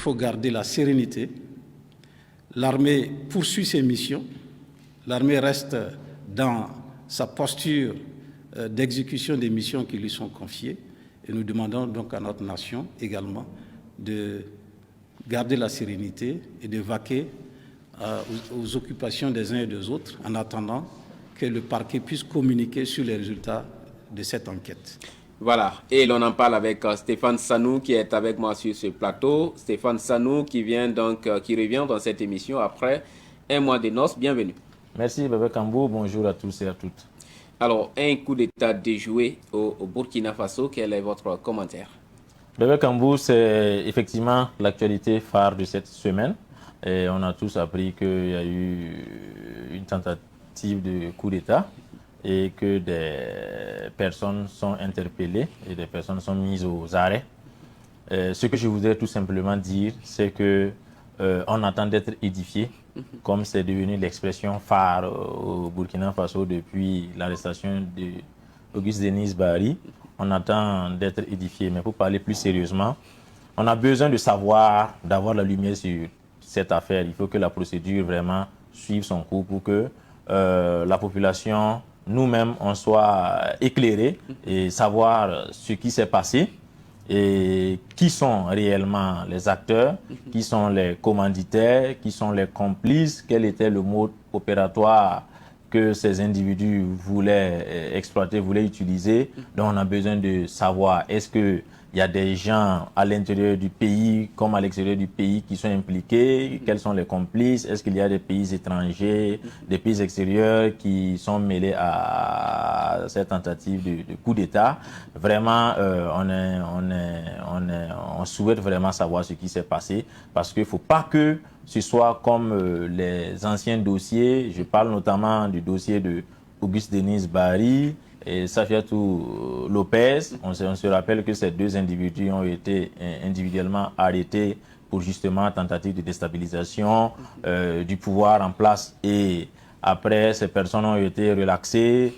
il faut garder la sérénité. L'armée poursuit ses missions. L'armée reste dans sa posture d'exécution des missions qui lui sont confiées. Et nous demandons donc à notre nation également de garder la sérénité et de vaquer aux occupations des uns et des autres en attendant que le parquet puisse communiquer sur les résultats de cette enquête. Voilà, et l'on en parle avec Stéphane Sanou qui est avec moi sur ce plateau. Stéphane Sanou qui revient dans cette émission après un mois de noces. Bienvenue. Merci Bébé Kambou, bonjour à tous et à toutes. Alors, un coup d'État déjoué au Burkina Faso, quel est votre commentaire? Bébé Kambou, c'est effectivement l'actualité phare de cette semaine. Et on a tous appris qu'il y a eu une tentative de coup d'État et que des personnes sont interpellées et des personnes sont mises aux arrêts. Ce que je voudrais tout simplement dire, c'est que on attend d'être édifié, comme c'est devenu l'expression phare au Burkina Faso depuis l'arrestation d'Auguste Denis Bari. On attend d'être édifié, mais pour parler plus sérieusement, on a besoin de savoir, d'avoir la lumière sur cette affaire. Il faut que la procédure vraiment suive son cours pour que la population, nous-mêmes, on soit éclairés et savoir ce qui s'est passé et qui sont réellement les acteurs, qui sont les commanditaires, qui sont les complices, quel était le mode opératoire que ces individus voulaient exploiter, voulaient utiliser. Donc on a besoin de savoir, est-ce qu'il y a des gens à l'intérieur du pays comme à l'extérieur du pays qui sont impliqués, quels sont les complices, est-ce qu'il y a des pays étrangers, des pays extérieurs qui sont mêlés à cette tentative de coup d'État. Vraiment, on souhaite vraiment savoir ce qui s'est passé parce qu'il ne faut pas que ce soit comme les anciens dossiers. Je parle notamment du dossier de Auguste Denis Bari et Safiatou Lopez. On se rappelle que ces deux individus ont été individuellement arrêtés pour justement tentative de déstabilisation du pouvoir en place. Et après, ces personnes ont été relaxées,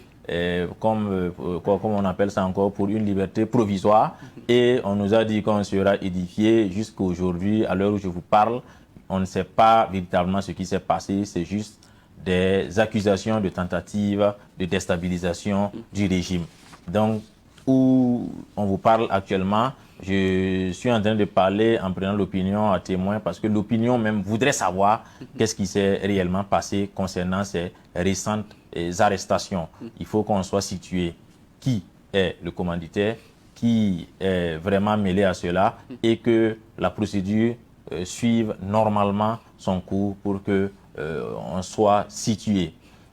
comme on appelle ça encore, pour une liberté provisoire. Et on nous a dit qu'on sera édifié jusqu'à aujourd'hui, à l'heure où je vous parle. On ne sait pas véritablement ce qui s'est passé, c'est juste des accusations de tentatives de déstabilisation du régime. Donc, où on vous parle actuellement, je suis en train de parler en prenant l'opinion à témoin parce que l'opinion même voudrait savoir qu'est-ce qui s'est réellement passé concernant ces récentes arrestations. Il faut qu'on soit situé qui est le commanditaire, qui est vraiment mêlé à cela et que la procédure suivre normalement son cours pour que on soit situé.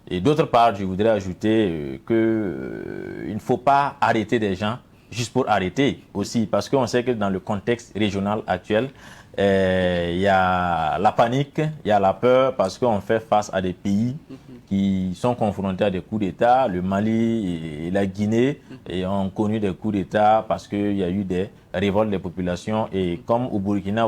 Et d'autre part, je voudrais ajouter qu'il ne faut pas arrêter des gens juste pour arrêter aussi, parce qu'on sait que dans le contexte régional actuel, il y a la panique, il y a la peur, parce qu'on fait face à des pays qui sont confrontés à des coups d'État. Le Mali et la Guinée ont connu des coups d'État parce qu'il y a eu des révoltes des populations. Et comme au Burkina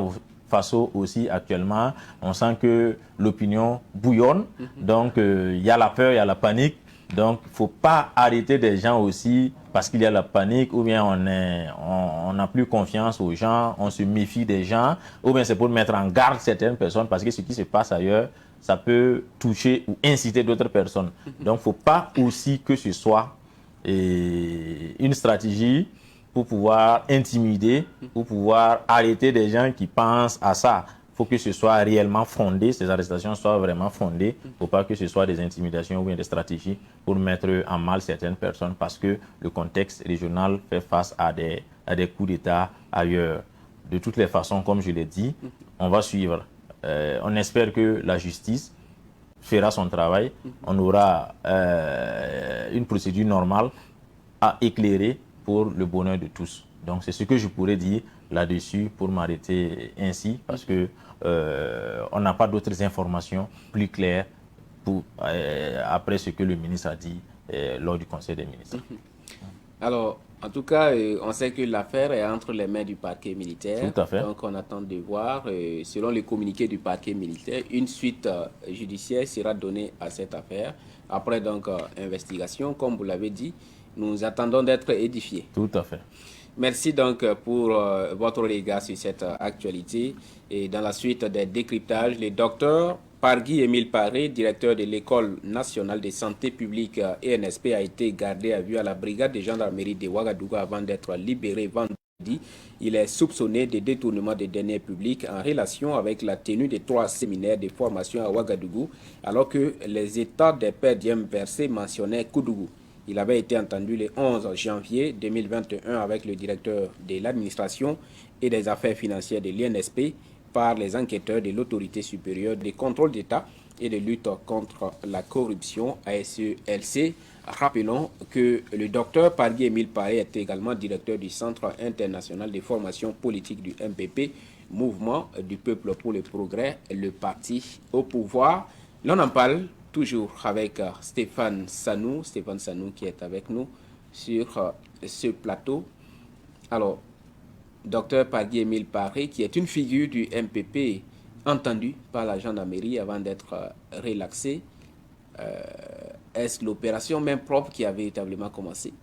Faso aussi actuellement, on sent que l'opinion bouillonne. Donc il y a la peur, il y a la panique. Donc il ne faut pas arrêter des gens aussi parce qu'il y a la panique ou bien on n'a plus confiance aux gens, on se méfie des gens ou bien c'est pour mettre en garde certaines personnes parce que ce qui se passe ailleurs, ça peut toucher ou inciter d'autres personnes. Donc il ne faut pas aussi que ce soit une stratégie pour pouvoir intimider, pour pouvoir arrêter des gens qui pensent à ça. Il faut que ce soit réellement fondé, ces arrestations soient vraiment fondées. Il ne faut pas que ce soit des intimidations ou bien des stratégies pour mettre en mal certaines personnes parce que le contexte régional fait face à des coups d'État ailleurs. De toutes les façons, comme je l'ai dit, on va suivre. On espère que la justice fera son travail. On aura une procédure normale à éclairer pour le bonheur de tous. Donc c'est ce que je pourrais dire là-dessus pour m'arrêter ainsi parce que on n'a pas d'autres informations plus claires après ce que le ministre a dit lors du Conseil des ministres. Alors, en tout cas, on sait que l'affaire est entre les mains du parquet militaire. Tout à fait. Donc on attend de voir, selon les communiqués du parquet militaire, une suite judiciaire sera donnée à cette affaire. Après donc investigation, comme vous l'avez dit, nous attendons d'être édifiés. Tout à fait. Merci donc pour votre regard sur cette actualité. Et dans la suite des décryptages, le docteur Pargui Émile Paré, directeur de l'École nationale de santé publique ENSP, a été gardé à vue à la brigade de gendarmerie de Ouagadougou avant d'être libéré vendredi. Il est soupçonné de détournement des deniers publics en relation avec la tenue de 3 séminaires de formation à Ouagadougou, alors que les états des pairs diem versés mentionnaient Koudougou. Il avait été entendu le 11 janvier 2021 avec le directeur de l'administration et des affaires financières de l'INSP par les enquêteurs de l'autorité supérieure des contrôles d'État et de lutte contre la corruption ASELC. Rappelons que le docteur Pargui Émile Paré est également directeur du Centre international de formation politique du MPP, Mouvement du peuple pour le progrès, le parti au pouvoir. L'on en parle toujours avec Stéphane Sanou qui est avec nous sur ce plateau. Alors, docteur Pargui Émile Paré, qui est une figure du MPP entendue par la gendarmerie avant d'être relaxé, est-ce l'opération main propre qui a véritablement commencé?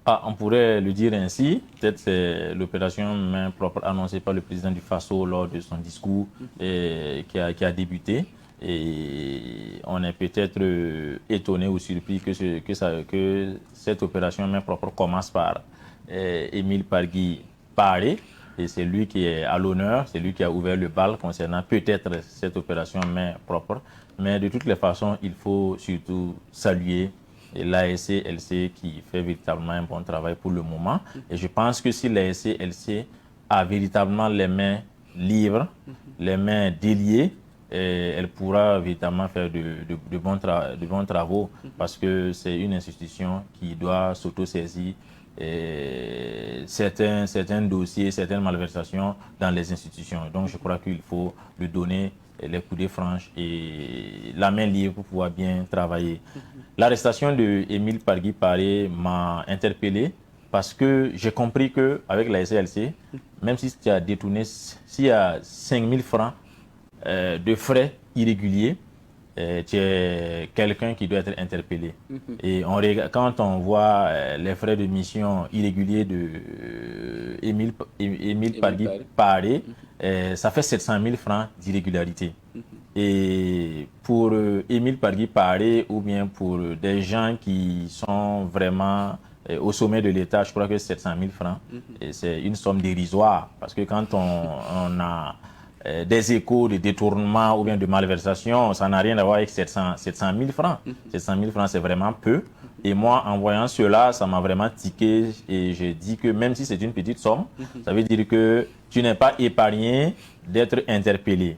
On pourrait le dire ainsi. Peut-être c'est l'opération main propre annoncée par le président du Faso lors de son discours qui a débuté. Et on est peut-être étonné ou surpris que cette opération main propre commence par Émile Pargui Paré. Et c'est lui qui est à l'honneur, c'est lui qui a ouvert le bal concernant peut-être cette opération main propre. Mais de toutes les façons, il faut surtout saluer l'ASC-LC qui fait véritablement un bon travail pour le moment. Et je pense que si l'ASC-LC a véritablement les mains libres, les mains déliées, elle pourra véritablement faire de bons travaux parce que c'est une institution qui doit s'auto-saisir certains dossiers, certaines malversations dans les institutions. Donc je crois qu'il faut lui donner les coudées franches et la main libre pour pouvoir bien travailler. L'arrestation de Émile Pargui Paré m'a interpellé parce que j'ai compris qu'avec la SLC, même si tu as détourné, s'il y a 5 000 francs de frais irréguliers, tu es quelqu'un qui doit être interpellé. Et quand on voit les frais de mission irréguliers de Émile Pargui Paré, ça fait 700 000 francs d'irrégularité. Et pour Émile Pargui Paré ou bien pour des gens qui sont vraiment au sommet de l'État, je crois que 700 000 francs, c'est une somme dérisoire. Parce que quand on a des échos de détournement ou bien de malversation, ça n'a rien à voir avec 700 000 francs. 700 000 francs, c'est vraiment peu. Et moi, en voyant cela, ça m'a vraiment tiqué. Et je dis que même si c'est une petite somme, ça veut dire que tu n'es pas épargné d'être interpellé.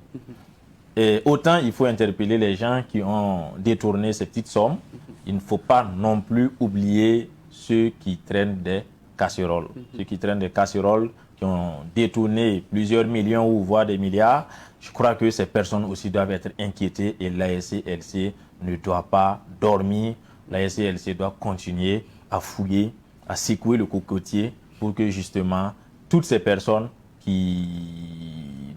Et autant il faut interpeller les gens qui ont détourné ces petites sommes, il ne faut pas non plus oublier ceux qui traînent des casseroles. Ceux qui traînent des casseroles, qui ont détourné plusieurs millions ou voire des milliards, je crois que ces personnes aussi doivent être inquiétées et l'ASC-LC ne doit pas dormir. L'ASC-LC doit continuer à fouiller, à secouer le cocotier pour que justement toutes ces personnes qui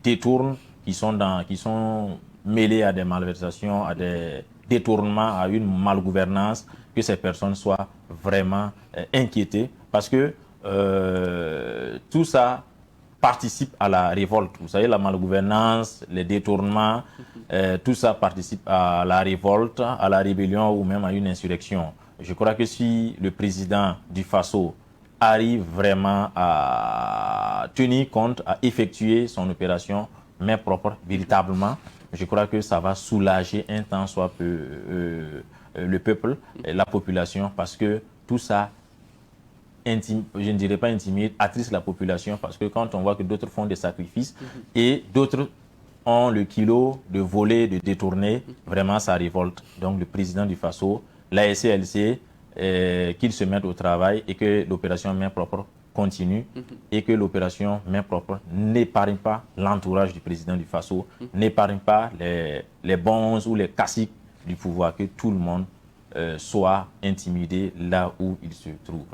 détournent, qui sont mêlées à des malversations, à des détournements, à une malgouvernance, que ces personnes soient vraiment inquiétées parce que tout ça participe à la révolte. Vous savez, la malgouvernance, les détournements, tout ça participe à la révolte, à la rébellion ou même à une insurrection. Je crois que si le président du Faso arrive vraiment à tenir compte, à effectuer son opération main propre véritablement, je crois que ça va soulager un tant soit peu le peuple, la population, parce que tout ça je ne dirais pas intimide, attriste la population parce que quand on voit que d'autres font des sacrifices et d'autres ont le kilo de voler, de détourner, vraiment ça révolte. Donc le président du Faso, la SCLC, qu'ils se mettent au travail et que l'opération main propre continue et que l'opération main propre n'épargne pas l'entourage du président du Faso, n'épargne pas les bons ou les caciques du pouvoir, que tout le monde soit intimidé là où il se trouve.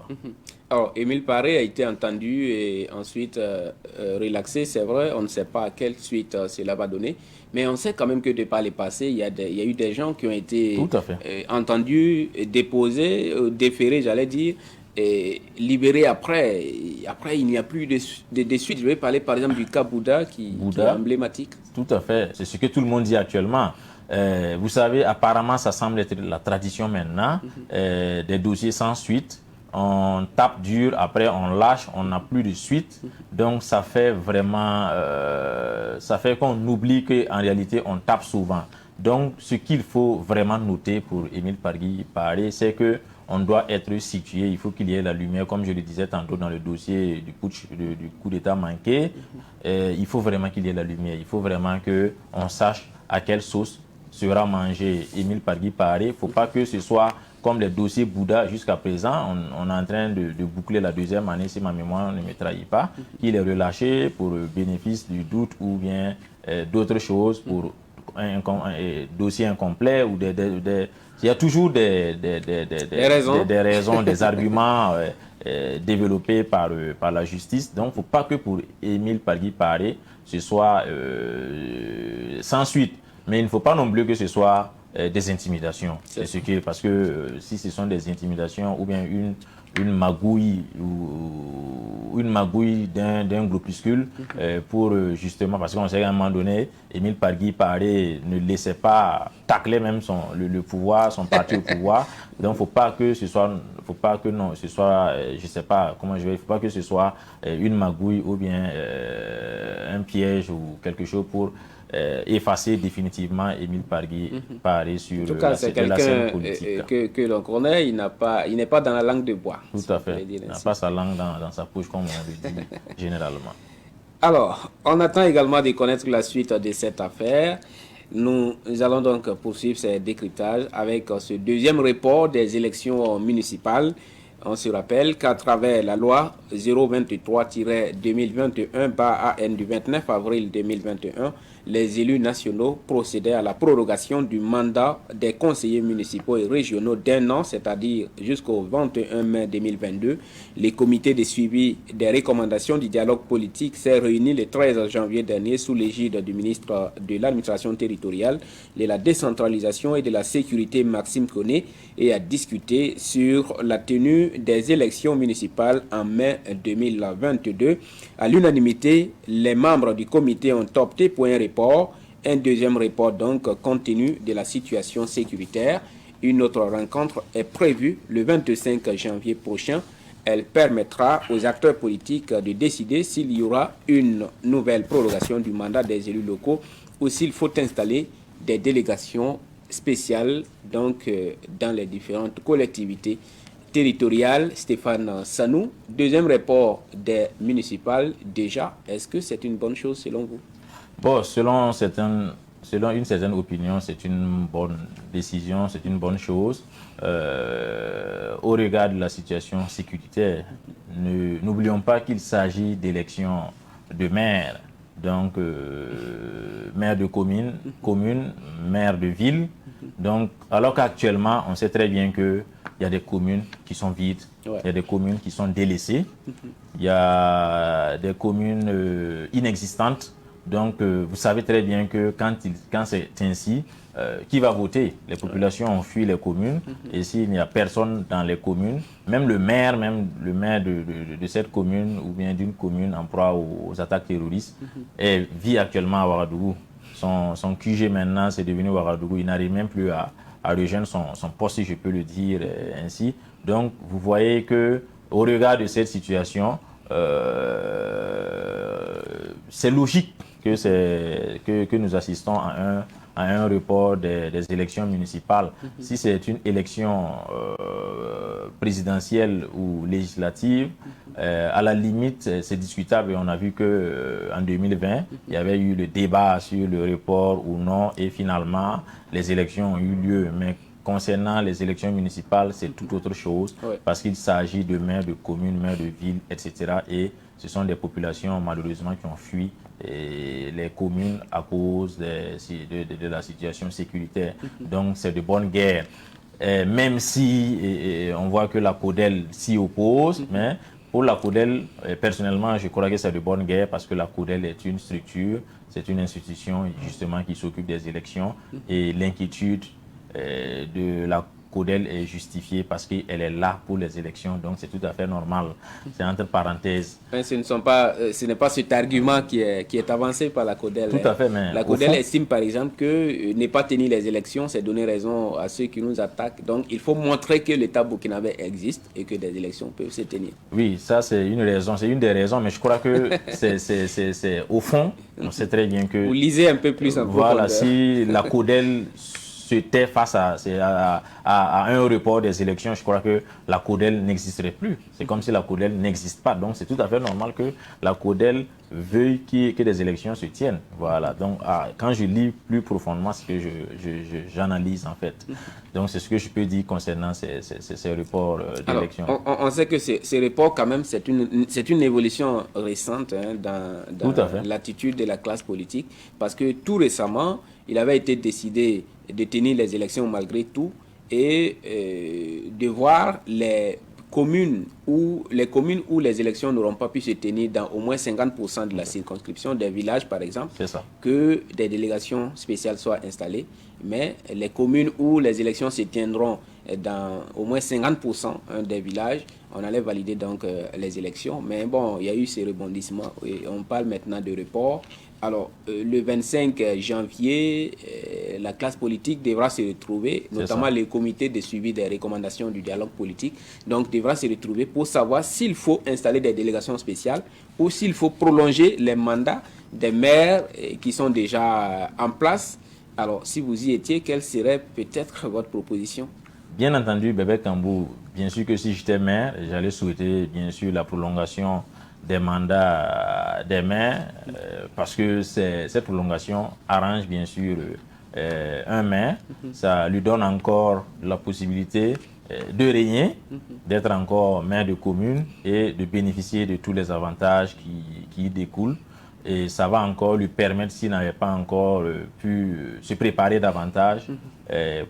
Alors, Émile Paré a été entendu et ensuite relaxé, c'est vrai, on ne sait pas à quelle suite cela va donner, mais on sait quand même que de par les passés, il y a eu des gens qui ont été entendus, déposés, déférés, j'allais dire, libéré après. Après, il n'y a plus de suite. Je vais parler par exemple du cas Bouddha qui est emblématique. Tout à fait. C'est ce que tout le monde dit actuellement. Vous savez, apparemment, ça semble être la tradition maintenant. Des dossiers sans suite. On tape dur, après on lâche, on n'a plus de suite. Donc ça fait vraiment, ça fait qu'on oublie qu'en réalité on tape souvent. Donc ce qu'il faut vraiment noter pour Émile Pargui Paré, c'est que on doit être situé, il faut qu'il y ait la lumière, comme je le disais tantôt dans le dossier du coup d'État manqué. Il faut vraiment qu'il y ait la lumière, il faut vraiment qu'on sache à quelle sauce sera mangé Émile Pargui Paré. Il ne faut pas que ce soit comme les dossiers Bouddha jusqu'à présent. On est en train de boucler la deuxième année, si ma mémoire ne me trahit pas, qu'il est relâché pour le bénéfice du doute ou bien d'autres choses pour un dossier incomplet ou il y a toujours des raisons, des arguments développés par la justice. Donc, il ne faut pas que pour Émile Pargui Paré, ce soit sans suite. Mais il ne faut pas non plus que ce soit des intimidations. Parce que si ce sont des intimidations ou bien une magouille d'un groupuscule pour justement, parce qu'on sait qu'à un moment donné, Émile Pargui Paré ne laissait pas tacler même le pouvoir, son parti au pouvoir. Donc, faut pas que ce soit, je sais pas comment je vais, il faut pas que ce soit une magouille ou bien un piège ou quelque chose pour effacer définitivement Émile Pargui Paré sur la scène politique. Que l'on connaît, il n'est pas dans la langue de bois. Tout à fait. Il n'a pas sa langue dans sa poche, comme on le dit généralement. Alors, on attend également de connaître la suite de cette affaire. Nous allons donc poursuivre ces décryptages avec ce deuxième report des élections municipales. On se rappelle qu'à travers la loi 023-2021-AN du 29 avril 2021, les élus nationaux procédaient à la prorogation du mandat des conseillers municipaux et régionaux d'un an, c'est-à-dire jusqu'au 21 mai 2022. Les comités de suivi des recommandations du dialogue politique s'est réuni le 13 janvier dernier sous l'égide du ministre de l'administration territoriale, de la décentralisation et de la sécurité Maxime Koné et a discuté sur la tenue des élections municipales en mai 2022. À l'unanimité, les membres du comité ont opté pour un report, un deuxième report donc compte tenu de la situation sécuritaire. Une autre rencontre est prévue le 25 janvier prochain. Elle permettra aux acteurs politiques de décider s'il y aura une nouvelle prorogation du mandat des élus locaux ou s'il faut installer des délégations spéciales donc, dans les différentes collectivités territoriales. Stéphane Sanou, deuxième report des municipales déjà, est-ce que c'est une bonne chose selon vous? Bon, selon une certaine opinion, c'est une bonne décision, c'est une bonne chose. Au regard de la situation sécuritaire, n'oublions pas qu'il s'agit d'élections de maires, donc maire de commune, maire de ville. Donc, alors qu'actuellement, on sait très bien qu'il y a des communes qui sont vides, il y a des communes qui sont délaissées, il y a des communes inexistantes. Donc, vous savez très bien que quand c'est ainsi, qui va voter? Les populations ont fui les communes et s'il n'y a personne dans les communes, même le maire de cette commune ou bien d'une commune en proie aux attaques terroristes vit actuellement à Ouagadougou. Son QG maintenant, c'est devenu Ouagadougou. Il n'arrive même plus à rejoindre son poste, si je peux le dire ainsi. Donc, vous voyez que au regard de cette situation, c'est logique que nous assistons à un report des élections municipales. Si c'est une élection présidentielle ou législative, à la limite, c'est discutable. Et on a vu qu'en 2020, il y avait eu le débat sur le report ou non, et finalement, les élections ont eu lieu. Mais concernant les élections municipales, c'est tout autre chose, parce qu'il s'agit de maires de communes, maires de villes, etc. Et ce sont des populations, malheureusement, qui ont fui les communes à cause de la situation sécuritaire. Donc, c'est de bonne guerre. Même si on voit que la CODEL s'y oppose, mais pour la CODEL, personnellement, je crois que c'est de bonne guerre parce que la CODEL est une structure, c'est une institution justement qui s'occupe des élections et l'inquiétude de la CODEL est justifiée parce qu'elle est là pour les élections, donc c'est tout à fait normal. C'est entre parenthèses. Mais ce n'est pas cet argument qui est avancé par la CODEL. Tout à fait, mais la CODEL estime par exemple que ne pas tenir les élections, c'est donner raison à ceux qui nous attaquent. Donc il faut montrer que l'État burkinabé existe et que des élections peuvent se tenir. Oui, ça c'est une raison, c'est une des raisons, mais je crois que c'est au fond, on sait très bien que... Vous lisez un peu plus en profondeur. Voilà, si la CODEL se tait face à un report des élections, je crois que la CODEL n'existerait plus. C'est comme si la CODEL n'existe pas. Donc c'est tout à fait normal que la CODEL veuille que des élections se tiennent. Voilà. Donc quand je lis plus profondément ce que j'analyse en fait. Donc c'est ce que je peux dire concernant ces reports d'élections. On sait que ces reports quand même c'est une évolution récente dans l'attitude de la classe politique, parce que tout récemment il avait été décidé de tenir les élections malgré tout et de voir les communes où les élections n'auront pas pu se tenir dans au moins 50% de la circonscription des villages par exemple, que des délégations spéciales soient installées, mais les communes où les élections se tiendront dans au moins 50% des villages, on allait valider donc les élections. Mais bon, il y a eu ces rebondissements et on parle maintenant de report. Alors, le 25 janvier, la classe politique devra se retrouver, notamment le comité de suivi des recommandations du dialogue politique, donc devra se retrouver pour savoir s'il faut installer des délégations spéciales ou s'il faut prolonger les mandats des maires qui sont déjà en place. Alors, si vous y étiez, quelle serait peut-être votre proposition? Bien entendu, Bébé Kambou, bien sûr que si j'étais maire, j'allais souhaiter bien sûr la prolongation des mandats des maires, parce que cette prolongation arrange bien sûr un maire, ça lui donne encore la possibilité de régner, d'être encore maire de commune et de bénéficier de tous les avantages qui découlent. Et ça va encore lui permettre, s'il n'avait pas encore pu se préparer davantage,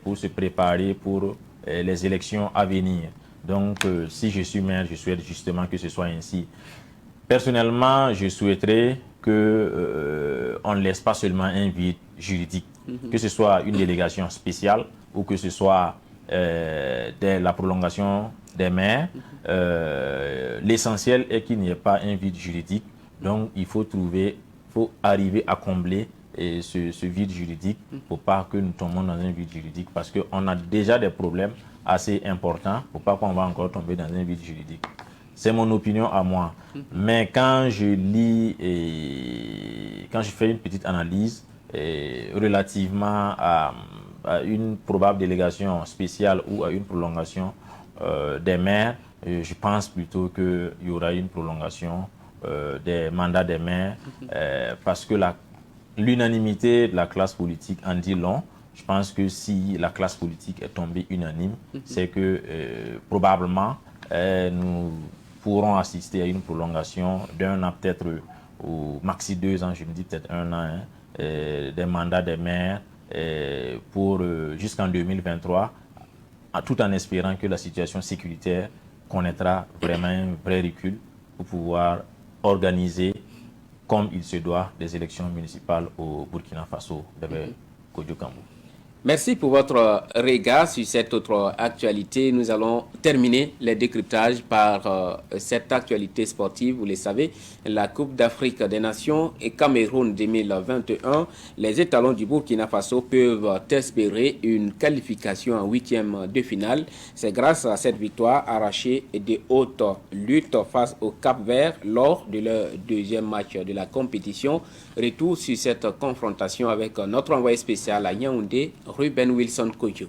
pour se préparer pour les élections à venir. Donc, si je suis maire, je souhaite justement que ce soit ainsi. Personnellement, je souhaiterais qu'on ne laisse pas seulement un vide juridique, que ce soit une délégation spéciale ou que ce soit la prolongation des maires. L'essentiel est qu'il n'y ait pas un vide juridique. Donc, il faut arriver à combler ce vide juridique pour pas que nous tombions dans un vide juridique, parce qu'on a déjà des problèmes assez importants pour pas qu'on va encore tomber dans un vide juridique. C'est mon opinion à moi. Mais quand je lis et quand je fais une petite analyse relativement à une probable délégation spéciale ou à une prolongation des maires, je pense plutôt qu'il y aura une prolongation des mandats des maires, parce que l'unanimité de la classe politique en dit long. Je pense que si la classe politique est tombée unanime, c'est que probablement nous pourront assister à une prolongation d'un an, peut-être au maxi 2 ans, je me dis peut-être 1 an, des mandats des maires pour jusqu'en 2023, tout en espérant que la situation sécuritaire connaîtra vraiment un vrai recul pour pouvoir organiser comme il se doit des élections municipales au Burkina Faso, Bébé Kojo Kambou. Merci pour votre regard sur cette autre actualité. Nous allons terminer les décryptages par cette actualité sportive. Vous le savez, la Coupe d'Afrique des Nations et Cameroun 2021. Les étalons du Burkina Faso peuvent espérer une qualification en 8e de finale. C'est grâce à cette victoire arrachée de haute lutte face au Cap-Vert lors de leur deuxième match de la compétition. Retour sur cette confrontation avec notre envoyé spécial à Yaoundé, Ruben Wilson Kojo.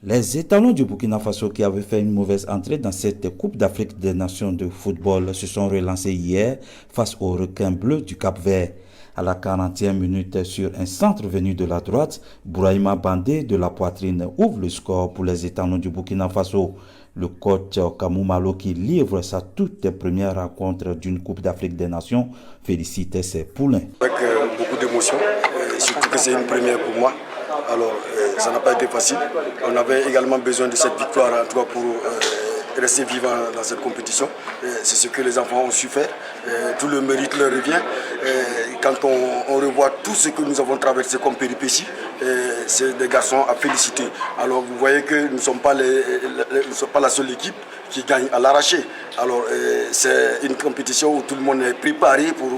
Les étalons du Burkina Faso qui avaient fait une mauvaise entrée dans cette Coupe d'Afrique des Nations de football se sont relancés hier face aux requins bleus du Cap-Vert. À la 40e minute, sur un centre venu de la droite, Bouraïma Bandé de la poitrine ouvre le score pour les étalons du Burkina Faso. Le coach Kamou Malo, qui livre sa toute première rencontre d'une Coupe d'Afrique des Nations, félicite ses poulains. Avec beaucoup d'émotion, surtout que c'est une première pour moi. Alors, ça n'a pas été facile. On avait également besoin de cette victoire, en tout cas pour rester vivant dans cette compétition. C'est ce que les enfants ont su faire. Tout le mérite leur revient. Quand on revoit tout ce que nous avons traversé comme péripéties, c'est des garçons à féliciter. Alors vous voyez que nous ne sommes pas la seule équipe qui gagne à l'arraché. Alors c'est une compétition où tout le monde est préparé pour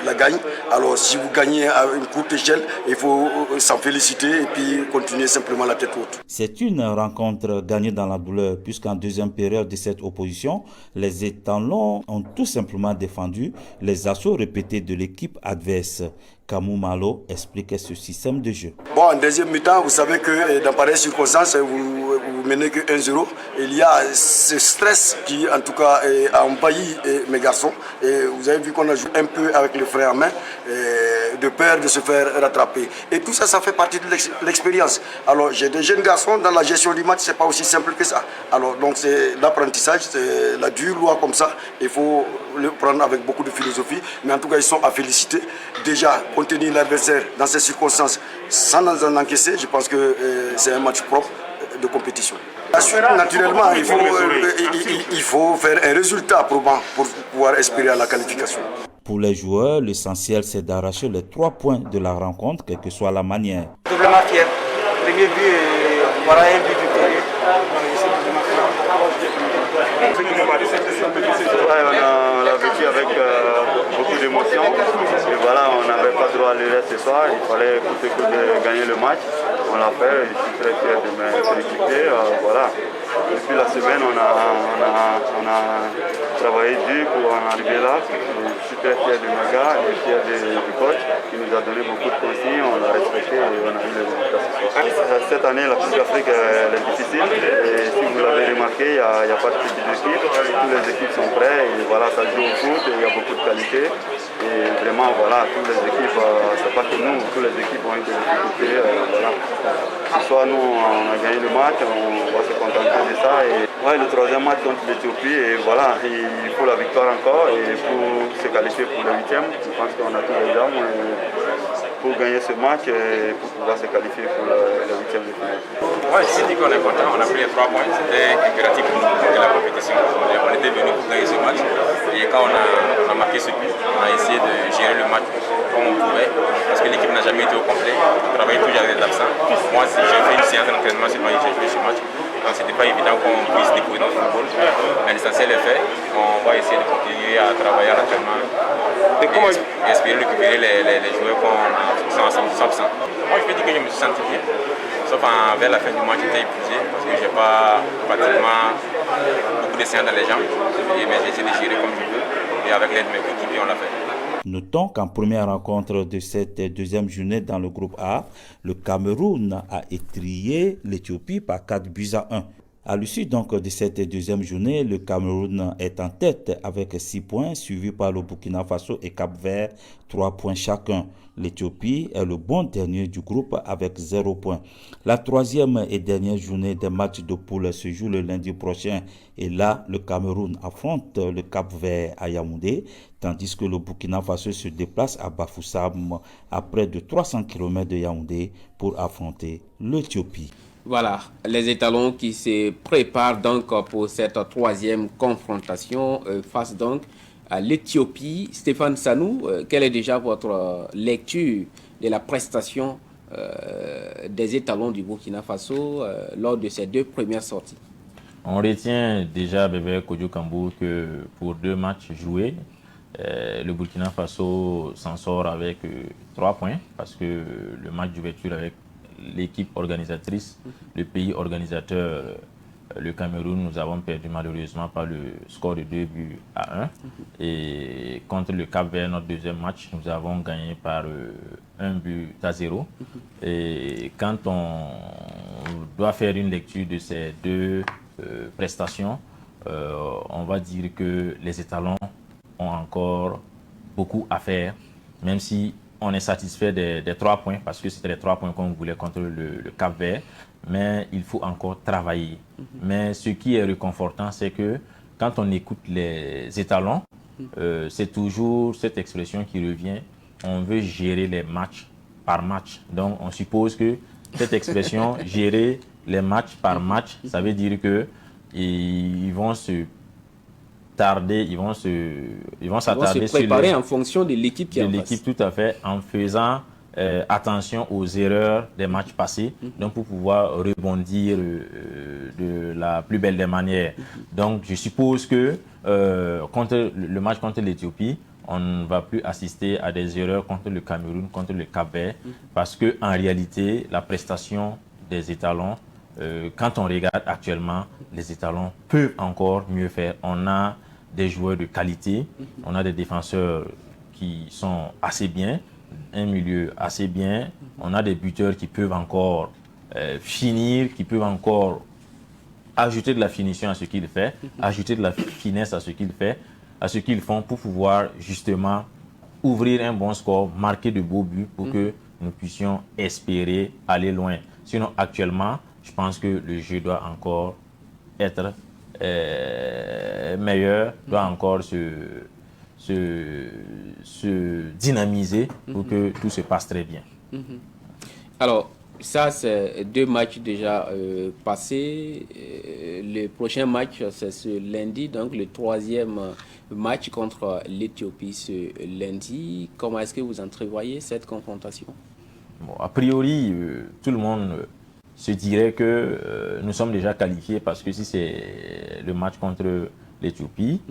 la gagne. Alors si vous gagnez à une courte échelle, il faut s'en féliciter et puis continuer simplement la tête haute. C'est une rencontre gagnée dans la douleur puisqu'en deuxième période de cette opposition, les étalons ont tout simplement défendu les assauts répétés de l'équipe adverse. Kamou Malo expliquait ce système de jeu. Bon, en deuxième mi-temps, vous savez que dans pareilles circonstances, vous menez que 1-0. Il y a ce stress qui, en tout cas, a envahi mes garçons. Et vous avez vu qu'on a joué un peu avec le frein en main, de peur de se faire rattraper. Et tout ça, ça fait partie de l'expérience. Alors, j'ai des jeunes garçons, dans la gestion du match, c'est pas aussi simple que ça. Alors, donc, c'est l'apprentissage, c'est la dure loi comme ça. Il faut le prendre avec beaucoup de philosophie. Mais en tout cas, ils sont à féliciter. Déjà, contenir l'adversaire dans ces circonstances sans en encaisser, je pense que c'est un match propre de compétition. Naturellement, il faut faire un résultat probant pour pouvoir espérer à la qualification. Pour les joueurs, l'essentiel c'est d'arracher les 3 points de la rencontre, quelle que soit la manière. Doublement fier. Premier but, voilà un but victorieux. On l'a vécu avec beaucoup d'émotion. Et voilà, on n'avait pas droit à l'erreur ce soir. Il fallait coûte que de gagner le match. On l'a fait. Je suis très fier de mes coéquipiers. Voilà. Depuis la semaine, on a travaillé dur pour en arriver là. Je suis très fier de mes gars et fier du coach qui nous a donné beaucoup de consignes. On l'a respecté et on a eu les résultats ce soir. Cette année, la Coupe d'Afrique est difficile. Et si vous l'avez remarqué, il n'y a pas de petites équipes. Toutes les équipes sont prêtes. Et voilà, ça joue au foot et il y a beaucoup de qualité. Et vraiment, voilà, toutes les équipes, c'est pas que nous, toutes les équipes ont eu des difficultés. Voilà. Ce soir, nous, on a gagné le match, on va se contenter de ça. Et ouais, le troisième match contre l'Éthiopie, et voilà, il faut la victoire encore. Et pour se qualifier pour le 8e, je pense qu'on a tous les armes pour gagner ce match et pour pouvoir se qualifier pour le 8e de finale. Ouais, je dit qu'on est content, on a pris les 3 points, c'était impératif pour nous pour la compétition. On était venus pour gagner ce match et quand on a marqué ce but, on a essayé de gérer le match comme on pouvait parce que l'équipe n'a jamais été au complet, on travaillait toujours avec des absents. Moi, j'ai fait une séance d'entraînement seulement j'ai joué ce match, donc c'était pas évident qu'on puisse découvrir notre football, mais l'essentiel est fait, on va essayer de continuer à travailler à l'entraînement et espérer récupérer les joueurs qui sont absents. Moi, je peux dire que je me suis senti bien. Sauf vers la fin du match, j'étais épuisé parce que je n'ai pas pratiquement beaucoup de séances dans les jambes. Mais j'ai essayé de gérer comme je peux. Et avec l'aide de mes coéquipiers, on l'a fait. Notons qu'en première rencontre de cette deuxième journée dans le groupe A, le Cameroun a étrié l'Éthiopie par 4-1. À l'issue donc de cette deuxième journée, le Cameroun est en tête avec 6 points, suivi par le Burkina Faso et Cap-Vert, 3 points chacun. L'Éthiopie est le bon dernier du groupe avec 0 points. La troisième et dernière journée des matchs de poule se joue le lundi prochain et là, le Cameroun affronte le Cap-Vert à Yaoundé, tandis que le Burkina Faso se déplace à Bafoussam à près de 300 km de Yaoundé pour affronter l'Éthiopie. Voilà, les étalons qui se préparent donc pour cette troisième confrontation face donc à l'Éthiopie. Stéphane Sanou, quelle est déjà votre lecture de la prestation des étalons du Burkina Faso lors de ces 2 premières sorties? On retient déjà, Bébé Kodjo Kambou, que pour 2 matchs joués, le Burkina Faso s'en sort avec 3 points parce que le match d'ouverture avec l'équipe organisatrice, le pays organisateur, le Cameroun, nous avons perdu malheureusement par le score de 2-1. Et contre le Cap-Vert, notre deuxième match, nous avons gagné par 1-0. Et quand on doit faire une lecture de ces 2 prestations, on va dire que les étalons ont encore beaucoup à faire, même si on est satisfait des 3 points parce que c'était les 3 points qu'on voulait contre le Cap-Vert, mais il faut encore travailler. Mais ce qui est réconfortant, c'est que quand on écoute les étalons, c'est toujours cette expression qui revient, on veut gérer les matchs par match. Donc on suppose que cette expression, gérer les matchs par match, ça veut dire que ils vont se tarder, ils vont se préparer en fonction de l'équipe qui est en face. Tout à fait, en faisant attention aux erreurs des matchs passés, donc pour pouvoir rebondir de la plus belle des manières. Donc je suppose que contre le match contre l'Éthiopie, on ne va plus assister à des erreurs contre le Cameroun, contre le Cap-Vert, parce qu'en réalité, la prestation des étalons, quand on regarde actuellement, les étalons peuvent encore mieux faire. On a des joueurs de qualité, on a des défenseurs qui sont assez bien, un milieu assez bien, on a des buteurs qui peuvent encore finir, qui peuvent encore ajouter de la finition à ce qu'il fait, ajouter de la finesse à ce qu'il fait, à ce qu'ils font pour pouvoir justement ouvrir un bon score, marquer de beaux buts pour que nous puissions espérer aller loin. Sinon, actuellement, je pense que le jeu doit encore être meilleur, doit encore se dynamiser pour que tout se passe très bien. Alors, ça, c'est 2 matchs déjà passés. Le prochain match, c'est ce lundi, donc le 3e match contre l'Éthiopie ce lundi. Comment est-ce que vous entrevoyez cette confrontation? Bon, a priori, tout le monde se dirait que nous sommes déjà qualifiés parce que si c'est le match contre l'Éthiopie,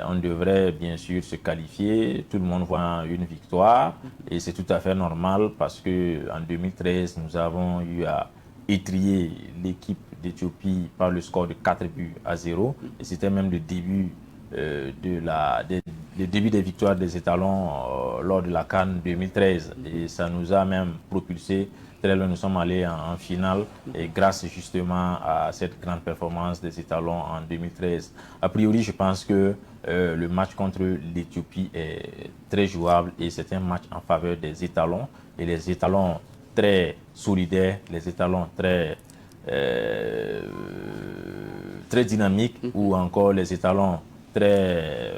on devrait bien sûr se qualifier. Tout le monde voit une victoire et c'est tout à fait normal parce qu'en 2013, nous avons eu à étrier l'équipe d'Éthiopie par le score de 4-0 et c'était même le début le début des victoires des étalons lors de la CAN 2013 et ça nous a même propulsé très loin. Nous sommes allés en finale et grâce justement à cette grande performance des étalons en 2013. A priori, je pense que le match contre l'Éthiopie est très jouable et c'est un match en faveur des étalons et les étalons très solidaires, les étalons très dynamiques ou encore les étalons très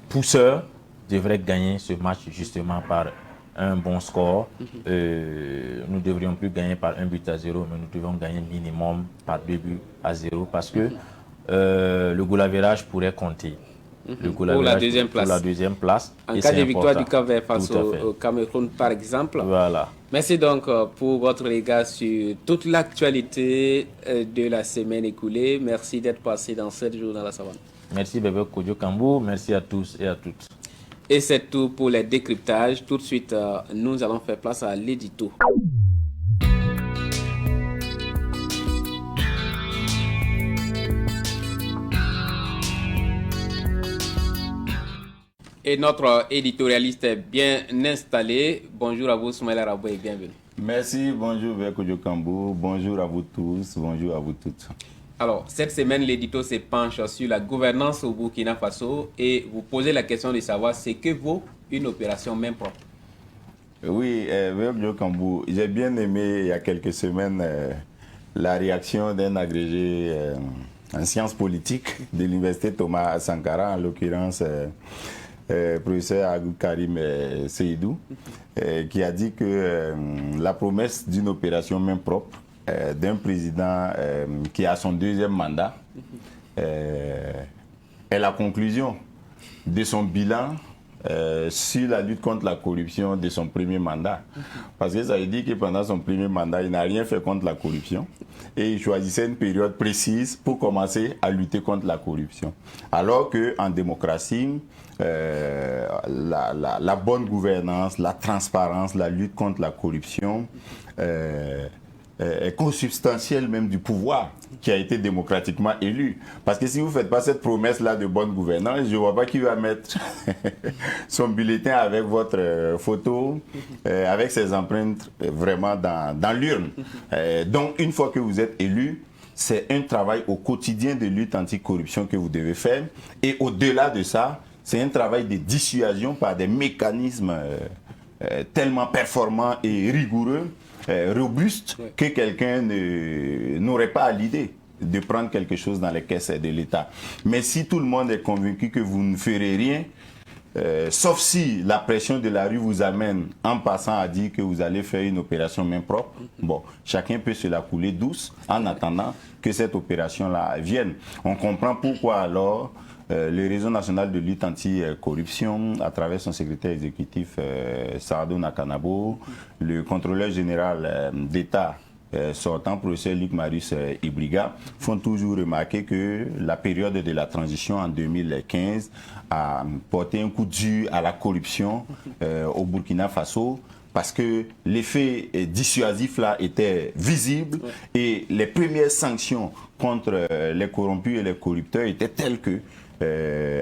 pousseurs devraient gagner ce match justement par un bon score. Nous ne devrions plus gagner par 1-0, mais nous devons gagner minimum par 2-0 parce que le goal average pourrait compter. Pour la deuxième place. En cas de victoire du Cap-Vert face au Cameroun, par exemple. Voilà. Merci donc pour votre regard sur toute l'actualité de la semaine écoulée. Merci d'être passé dans 7 jours dans la savane. Merci Bébé Kodjo Kambou, merci à tous et à toutes. Et c'est tout pour les décryptages. Tout de suite, nous allons faire place à l'édito. Et notre éditorialiste est bien installé. Bonjour à vous, Soumaïla Rabou, et bienvenue. Merci, bonjour Bébé Kodjo Kambou, bonjour à vous tous, bonjour à vous toutes. Alors, cette semaine, l'édito se penche sur la gouvernance au Burkina Faso et vous posez la question de savoir ce que vaut une opération main propre. Oui, Bébé Kambou, j'ai bien aimé il y a quelques semaines la réaction d'un agrégé en sciences politiques de l'université Thomas Sankara, en l'occurrence professeur Agou Karim Seydou, qui a dit que la promesse d'une opération main propre d'un président qui a son 2e mandat est la conclusion de son bilan sur la lutte contre la corruption de son 1er mandat. Parce que ça veut dire que pendant son 1er mandat, il n'a rien fait contre la corruption et il choisissait une période précise pour commencer à lutter contre la corruption. Alors qu'en démocratie, la bonne gouvernance, la transparence, la lutte contre la corruption est consubstantielle même du pouvoir qui a été démocratiquement élu. Parce que si vous ne faites pas cette promesse-là de bonne gouvernance, je ne vois pas qui va mettre son bulletin avec votre photo, avec ses empreintes vraiment dans l'urne. Donc, une fois que vous êtes élu, c'est un travail au quotidien de lutte anticorruption que vous devez faire. Et au-delà de ça, c'est un travail de dissuasion par des mécanismes tellement performants et rigoureux, robuste, que quelqu'un n'aurait pas à l'idée de prendre quelque chose dans les caisses de l'État. Mais si tout le monde est convaincu que vous ne ferez rien, sauf si la pression de la rue vous amène en passant à dire que vous allez faire une opération main propre, bon, chacun peut se la couler douce en attendant que cette opération-là vienne. On comprend pourquoi alors le réseau national de lutte anti-corruption, à travers son secrétaire exécutif Sardo Nakanabo, le contrôleur général d'État sortant, professeur Luc Marius Ibriga, font toujours remarquer que la période de la transition en 2015 a porté un coup dur à la corruption au Burkina Faso, parce que l'effet dissuasif là était visible et les premières sanctions contre les corrompus et les corrupteurs étaient telles que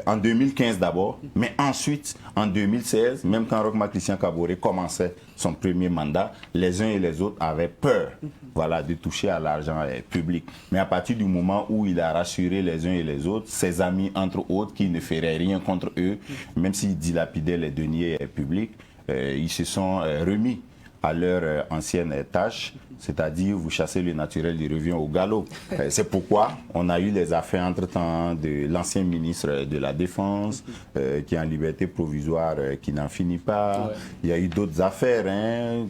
en 2015 d'abord, mais ensuite en 2016, même quand Roch Marc Christian Kaboré commençait son premier mandat, les uns et les autres avaient peur, voilà, de toucher à l'argent public. Mais à partir du moment où il a rassuré les uns et les autres, ses amis entre autres, qui ne feraient rien contre eux, même s'ils dilapidaient les deniers publics, ils se sont remis à leur ancienne tâche, c'est-à-dire vous chassez le naturel, il revient au galop. C'est pourquoi on a eu les affaires entre-temps de l'ancien ministre de la Défense qui est en liberté provisoire, qui n'en finit pas. Ouais. Il y a eu d'autres affaires,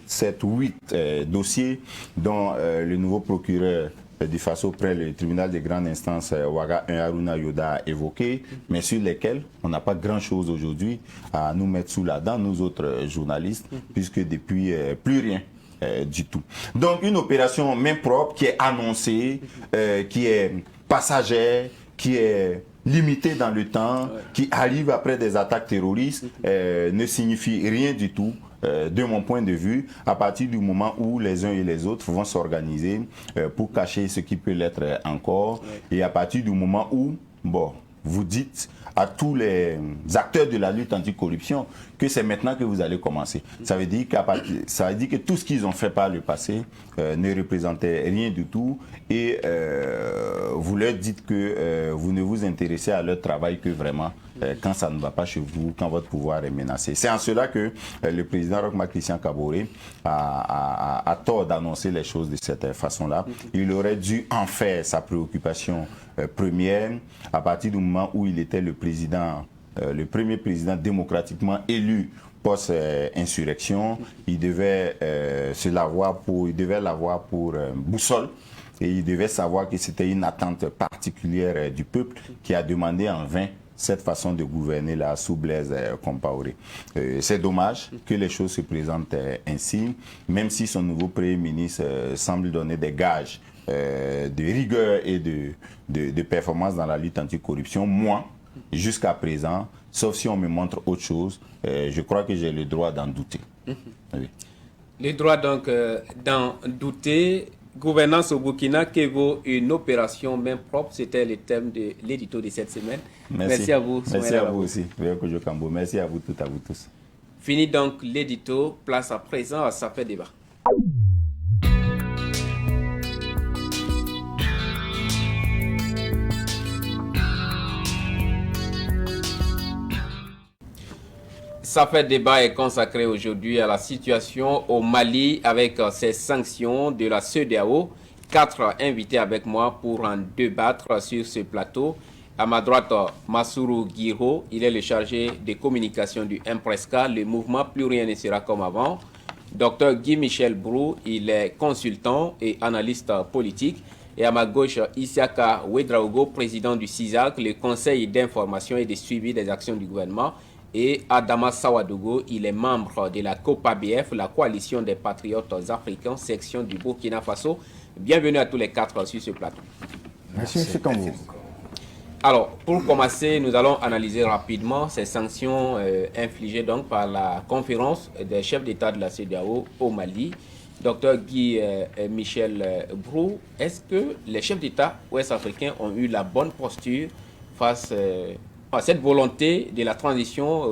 7 ou 8 dossiers dont le nouveau procureur du Faso près le tribunal de grande instance Ouaga Haruna Yoda a évoqué, mais sur lesquels on n'a pas grand-chose aujourd'hui à nous mettre sous la dent, nous autres journalistes, puisque depuis plus rien du tout. Donc une opération main propre qui est annoncée, qui est passagère, qui est limitée dans le temps, qui arrive après des attaques terroristes, ne signifie rien du tout. De mon point de vue, à partir du moment où les uns et les autres vont s'organiser pour cacher ce qui peut l'être encore, et à partir du moment où, bon, vous dites à tous les acteurs de la lutte anticorruption que c'est maintenant que vous allez commencer. Ça veut dire que tout ce qu'ils ont fait par le passé ne représentait rien du tout, et vous leur dites que vous ne vous intéressez à leur travail que vraiment quand ça ne va pas chez vous, quand votre pouvoir est menacé. C'est en cela que le président Roch Marc Christian Kaboré a tort d'annoncer les choses de cette façon-là. Il aurait dû en faire sa préoccupation première à partir du moment où il était le président, le premier président démocratiquement élu post-insurrection. Il devait l'avoir pour boussole. Et il devait savoir que c'était une attente particulière du peuple qui a demandé en vain cette façon de gouverner là sous Blaise Compaoré. C'est dommage que les choses se présentent ainsi, même si son nouveau Premier ministre semble donner des gages de rigueur et de performance dans la lutte anticorruption. Moi, jusqu'à présent, sauf si on me montre autre chose, je crois que j'ai le droit d'en douter. Oui. Le droit donc d'en douter. Gouvernance au Burkina, que vaut une opération main propre? C'était le thème de l'édito de cette semaine. Merci à vous. Merci à vous aussi. Merci à vous toutes, à vous tous. Fini donc l'édito. Place à présent à Ça fait débat. Ça fait débat est consacré aujourd'hui à la situation au Mali avec ces sanctions de la CEDEAO. 4 invités avec moi pour en débattre sur ce plateau. À ma droite, Massourou Guiro, il est le chargé de communication du Impresca, le mouvement Plus rien ne sera comme avant. Dr Guy Michel Brou, il est consultant et analyste politique. Et à ma gauche, Isiaka Ouedraogo, président du CISAC, le Conseil d'information et de suivi des actions du gouvernement. Et Adama Sawadogo, il est membre de la COPABF, la coalition des patriotes africains, section du Burkina Faso. Bienvenue à tous les 4 sur ce plateau. Merci, M. Kambou. Alors, pour commencer, nous allons analyser rapidement ces sanctions infligées donc par la conférence des chefs d'État de la CEDEAO au Mali. Docteur Guy Michel Brou, est-ce que les chefs d'État ouest-africains ont eu la bonne posture face à cette volonté de la transition,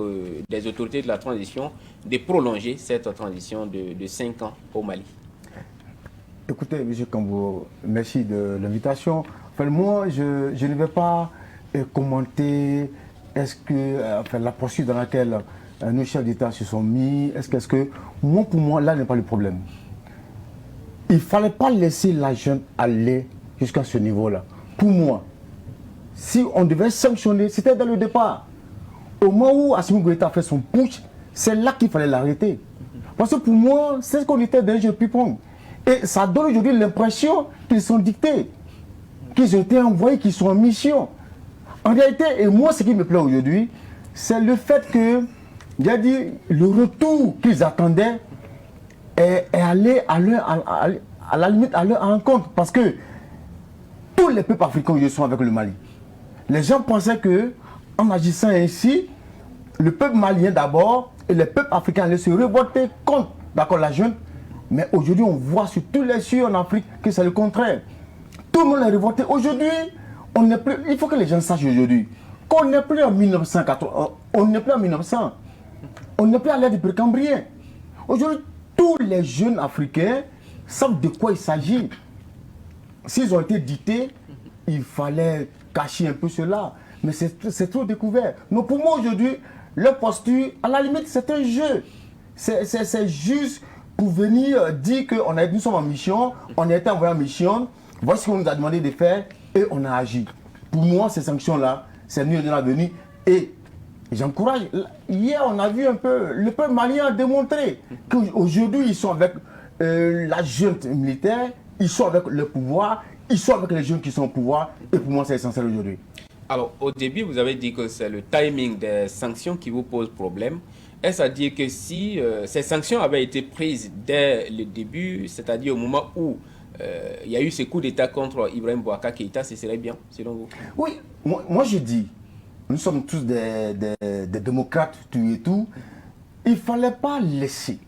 des autorités de la transition, de prolonger cette transition de 5 ans au Mali? Écoutez, M. Kambou, merci de l'invitation. Enfin, moi, je ne vais pas commenter la posture dans laquelle nos chefs d'État se sont mis. Est-ce que moi, pour moi, là n'est pas le problème. Il ne fallait pas laisser la jeune aller jusqu'à ce niveau-là. Pour moi, si on devait sanctionner, c'était dès le départ. Au moment où Assimi Goïta a fait son putsch, c'est là qu'il fallait l'arrêter. Parce que pour moi, c'est ce qu'on était dans le jeu de ping-pong. Et ça donne aujourd'hui l'impression qu'ils sont dictés, qu'ils ont été envoyés, qu'ils sont en mission. En réalité, et moi, ce qui me plaît aujourd'hui, c'est le fait que, j'ai dit, le retour qu'ils attendaient est allé à la limite à leur rencontre. Parce que tous les peuples africains aujourd'hui sont avec le Mali. Les gens pensaient que, en agissant ainsi, le peuple malien d'abord et les peuples africains allaient se révolter contre, d'accord, la junte. Mais aujourd'hui, on voit sur tous les cieux en Afrique que c'est le contraire. Tout le monde est révolté. Aujourd'hui, on n'est plus. Il faut que les gens sachent aujourd'hui qu'on n'est plus en 1980. On n'est plus en 1900. On n'est plus à l'ère du précambrien. Aujourd'hui, tous les jeunes Africains savent de quoi il s'agit. S'ils ont été dictés, il fallait cacher un peu cela. Mais c'est trop découvert. Donc pour moi aujourd'hui, leur posture, à la limite, c'est un jeu. C'est juste pour venir dire que nous sommes en mission, on a été envoyé en mission, voici ce qu'on nous a demandé de faire et on a agi. Pour moi, ces sanctions-là, c'est mieux de l'avenir et j'encourage. Hier, on a vu un peu, le peuple malien a démontré qu'aujourd'hui, ils sont avec la junte militaire, ils sont avec le pouvoir, ils sont avec les jeunes qui sont au pouvoir et pour moi, c'est essentiel aujourd'hui. Alors, au début, vous avez dit que c'est le timing des sanctions qui vous pose problème. Est-ce à dire que si ces sanctions avaient été prises dès le début, c'est-à-dire au moment où il y a eu ce coup d'État contre Ibrahim Boubacar Keïta, ce serait bien, selon vous? Oui, moi je dis, nous sommes tous des démocrates, tout et tout. Il ne fallait pas laisser.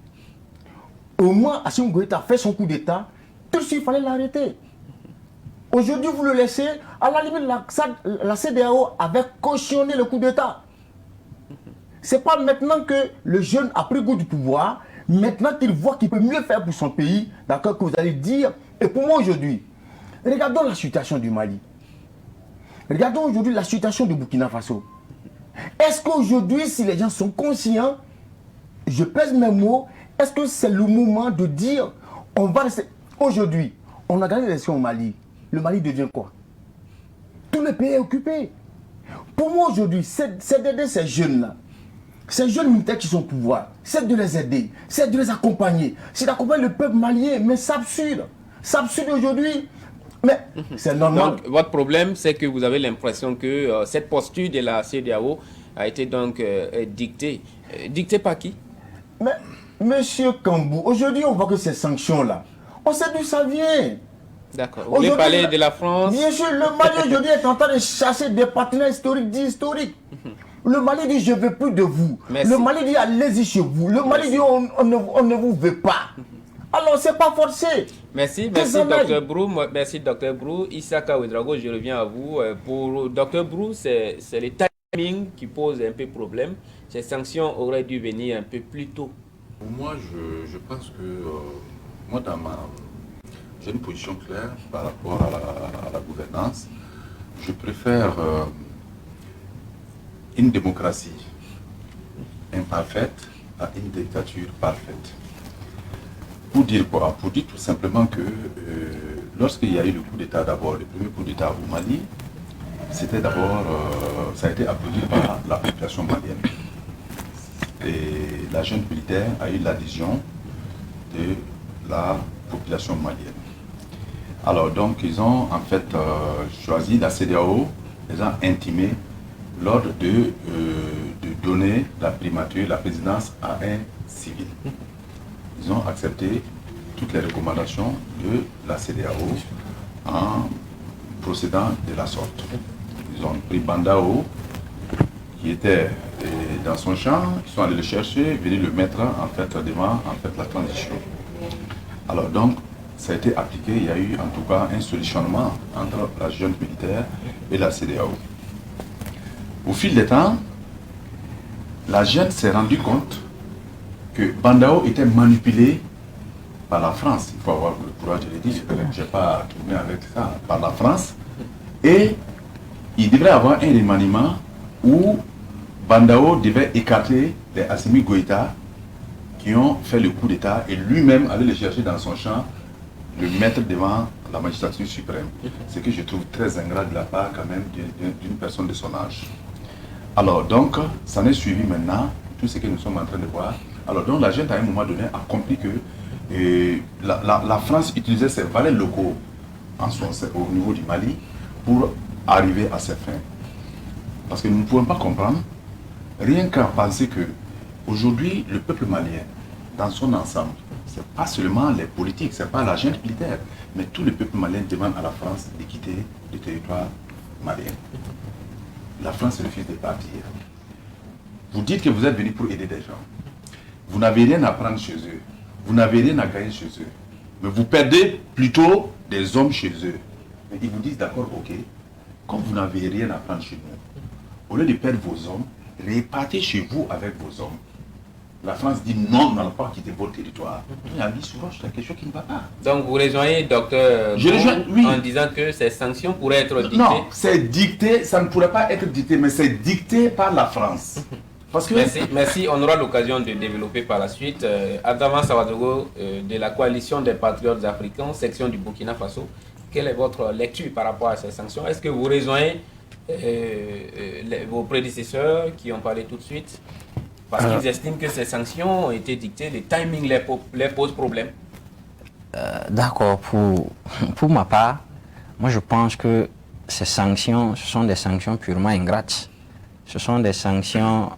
Au moins, Assimi Goïta a fait son coup d'État, tout de suite, il fallait l'arrêter. Aujourd'hui, vous le laissez, à la limite, la CEDEAO avait cautionné le coup d'État. Ce n'est pas maintenant que le jeune a pris goût du pouvoir, maintenant qu'il voit qu'il peut mieux faire pour son pays, d'accord, que vous allez dire. Et pour moi aujourd'hui, regardons la situation du Mali. Regardons aujourd'hui la situation du Burkina Faso. Est-ce qu'aujourd'hui, si les gens sont conscients, je pèse mes mots, est-ce que c'est le moment de dire, on va rester... Aujourd'hui, on a gagné l'élection au Mali. Le Mali devient quoi? Tout le pays est occupé. Pour moi aujourd'hui, c'est d'aider ces jeunes-là. Ces jeunes militaires qui sont au pouvoir, c'est de les aider, c'est de les accompagner, c'est d'accompagner le peuple malien, mais c'est absurde. C'est absurde aujourd'hui, mais c'est normal. Donc, votre problème, c'est que vous avez l'impression que cette posture de la CEDEAO a été donc dictée. Dictée par qui? Mais, monsieur Kambou, aujourd'hui, on voit que ces sanctions-là, on sait d'où ça vient. D'accord. Vous voulez parler de la France? Bien sûr, le Mali aujourd'hui est en train de chercher des partenaires historiques, dits historiques. Le Mali dit je ne veux plus de vous. Merci. Le Mali dit allez-y chez vous. Le Mali dit on ne vous veut pas. Alors c'est pas forcé. Merci, Dr Brou. Merci Dr Brou. Issaka Ouedraogo, je reviens à vous. Pour Dr Brou, c'est le timing qui pose un peu problème. Ces sanctions auraient dû venir un peu plus tôt. Pour moi, je pense que moi j'ai une position claire par rapport à la gouvernance. Je préfère une démocratie imparfaite à une dictature parfaite. Pour dire quoi? Pour dire tout simplement que lorsqu'il y a eu le coup d'État d'abord, le premier coup d'État au Mali, c'était d'abord, ça a été applaudi par la population malienne. Et la junte militaire a eu l'adhésion de la population malienne. Alors donc ils ont en fait choisi la CEDEAO, les ont intimé l'ordre de donner la primature, la présidence à un civil. Ils ont accepté toutes les recommandations de la CEDEAO en procédant de la sorte. Ils ont pris Bandao, qui était dans son champ, ils sont allés le chercher, venir le mettre en fait devant la transition. Alors donc, ça a été appliqué, il y a eu en tout cas un solutionnement entre la junte militaire et la CEDEAO. Au fil des temps, la junte s'est rendue compte que Bandao était manipulé par la France. Il faut avoir le courage de le dire, je n'ai pas tourné avec ça, par la France. Et il devrait avoir un remaniement où Bandao devait écarter les Assimi Goïta qui ont fait le coup d'État et lui-même aller le chercher dans son champ, le mettre devant la magistrature suprême. Ce que je trouve très ingrat de la part quand même d'une personne de son âge. Alors donc, ça n'est suivi maintenant, tout ce que nous sommes en train de voir. Alors donc la junte à un moment donné a compris que la France utilisait ses valets locaux au niveau du Mali pour arriver à ses fins. Parce que nous ne pouvons pas comprendre, rien qu'à penser que aujourd'hui, le peuple malien, dans son ensemble, ce n'est pas seulement les politiques, ce n'est pas la junte militaire, mais tout le peuple malien demande à la France de quitter le territoire malien. La France refuse de partir. Vous dites que vous êtes venu pour aider des gens. Vous n'avez rien à prendre chez eux. Vous n'avez rien à gagner chez eux. Mais vous perdez plutôt des hommes chez eux. Mais ils vous disent d'accord, ok, comme vous n'avez rien à prendre chez nous, au lieu de perdre vos hommes, repartez chez vous avec vos hommes. La France dit non, nous n'allons pas quitter votre territoire. Il y a souvent quelque chose qui ne va pas. Donc vous rejoignez docteur en disant que ces sanctions pourraient être dictées. Non, c'est dicté, ça ne pourrait pas être dicté, mais c'est dicté par la France. Parce que... Merci, on aura l'occasion de développer par la suite. Adama Sawadogo de la coalition des patriotes africains, section du Burkina Faso, quelle est votre lecture par rapport à ces sanctions? Est-ce que vous rejoignez vos prédécesseurs qui ont parlé tout de suite? Parce qu'ils estiment que ces sanctions ont été dictées, le timing les pose problème. D'accord, pour ma part, moi je pense que ces sanctions, ce sont des sanctions purement ingrates. Ce sont des sanctions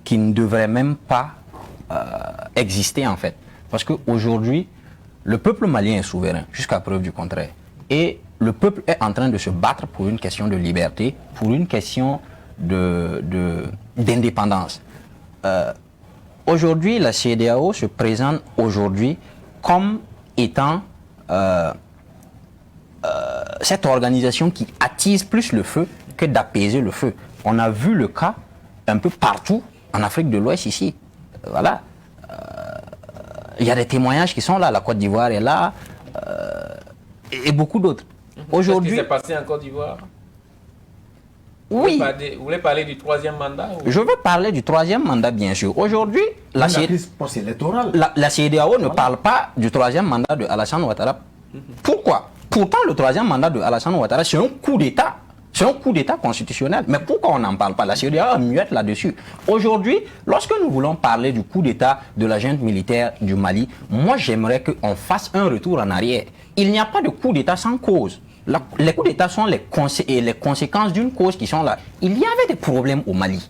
qui ne devraient même pas exister en fait. Parce qu'aujourd'hui, le peuple malien est souverain, jusqu'à preuve du contraire. Et le peuple est en train de se battre pour une question de liberté, pour une question d'indépendance. Aujourd'hui, la CEDEAO se présente aujourd'hui comme étant cette organisation qui attise plus le feu que d'apaiser le feu. On a vu le cas un peu partout en Afrique de l'Ouest ici. Voilà. Il y a des témoignages qui sont là, la Côte d'Ivoire est là, et beaucoup d'autres. Aujourd'hui, qu'est-ce qui s'est passé en Côte d'Ivoire? Oui. Vous voulez parler du troisième mandat ou... Je veux parler du troisième mandat, bien sûr. Aujourd'hui, la CEDEAO ne parle pas du troisième mandat de Alassane Ouattara. Pourquoi? Pourtant, le troisième mandat de Alassane Ouattara, c'est un coup d'État. C'est un coup d'État constitutionnel. Mais pourquoi on n'en parle pas? La CEDEAO est muette là-dessus. Aujourd'hui, lorsque nous voulons parler du coup d'État de la junte militaire du Mali, moi j'aimerais qu'on fasse un retour en arrière. Il n'y a pas de coup d'État sans cause. Les coups d'État sont les conséquences d'une cause qui sont là. Il y avait des problèmes au Mali.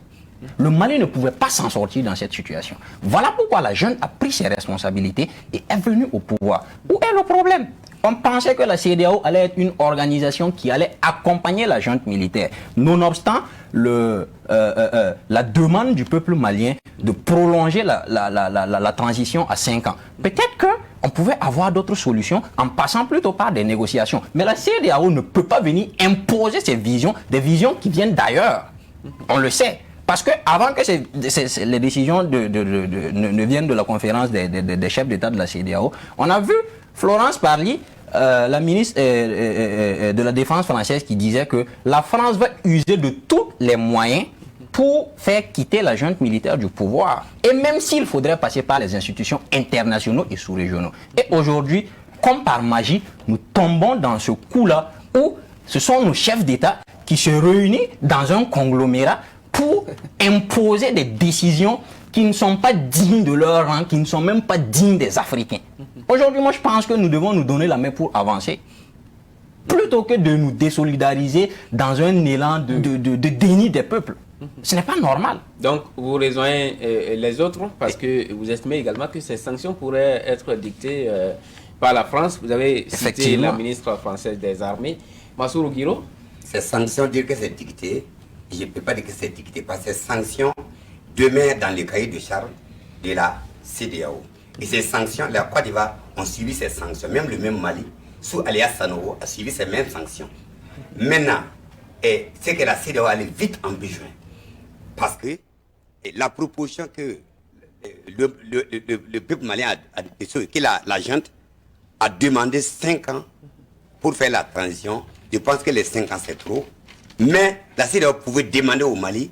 Le Mali ne pouvait pas s'en sortir dans cette situation. Voilà pourquoi la junte a pris ses responsabilités et est venue au pouvoir. Où est le problème? On pensait que la CEDEAO allait être une organisation qui allait accompagner la junte militaire. Nonobstant la demande du peuple malien de prolonger la transition à 5 ans. Peut-être qu'on pouvait avoir d'autres solutions en passant plutôt par des négociations. Mais la CEDEAO ne peut pas venir imposer ses visions, des visions qui viennent d'ailleurs. On le sait. Parce que avant que les décisions ne viennent de la conférence des chefs d'État de la CEDEAO, on a vu Florence Parly, la ministre de la Défense française, qui disait que la France va user de tous les moyens pour faire quitter la junte militaire du pouvoir. Et même s'il faudrait passer par les institutions internationaux et sous-régionaux. Et aujourd'hui, comme par magie, nous tombons dans ce coup-là où ce sont nos chefs d'État qui se réunissent dans un conglomérat pour imposer des décisions qui ne sont pas dignes de leur rang, qui ne sont même pas dignes des Africains. Aujourd'hui, moi, je pense que nous devons nous donner la main pour avancer. Plutôt que de nous désolidariser dans un élan de déni des peuples. Ce n'est pas normal. Donc, vous rejoignez les autres parce que vous estimez également que ces sanctions pourraient être dictées par la France. Vous avez cité la ministre française des Armées, Massourou Guiro. Ces sanctions, dire que c'est dicté, je ne peux pas dire que c'est dicté, parce que ces sanctions demeurent dans le cahier de charge de la CEDEAO. Et ces sanctions, la Côte d'Ivoire ont suivi ces sanctions. Même le même Mali, sous Alias Sanogo, a suivi ces mêmes sanctions. Maintenant, c'est que la CEDEAO allait vite en besoin. Parce que la proposition que le peuple malien que la junte a demandé 5 ans pour faire la transition, je pense que les 5 ans c'est trop. Mais la CEDEAO pouvait demander au Mali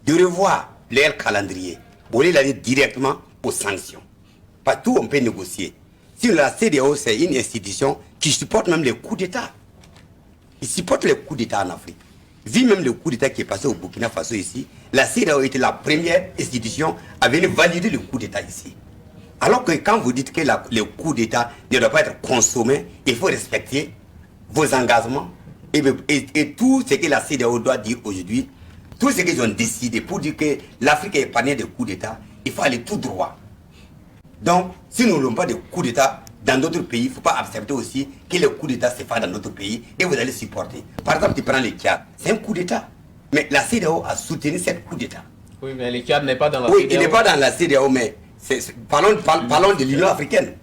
de revoir leur calendrier, au lieu d'aller directement aux sanctions. Partout on peut négocier. Si la CEDEAO c'est une institution qui supporte même les coups d'État. Il supporte les coups d'État en Afrique. Vu même le coup d'État qui est passé au Burkina Faso ici, la CEDEAO était la première institution à venir valider le coup d'État ici. Alors que quand vous dites que le coup d'État ne doit pas être consommé, il faut respecter vos engagements Et tout ce que la CEDEAO doit dire aujourd'hui, tout ce qu'ils ont décidé pour dire que l'Afrique est épargnée de coups d'État, il faut aller tout droit. Donc, si nous n'avons pas de coups d'État dans d'autres pays, il ne faut pas accepter aussi que les coups d'État se fassent dans d'autres pays et vous allez supporter. Par exemple, tu prends le Tchad, c'est un coup d'État. Mais la CEDEAO a soutenu ce coup d'État. Oui, mais le Tchad n'est pas dans la CEDEAO. Oui, il n'est pas dans la CEDEAO, mais parlons de l'Union africaine.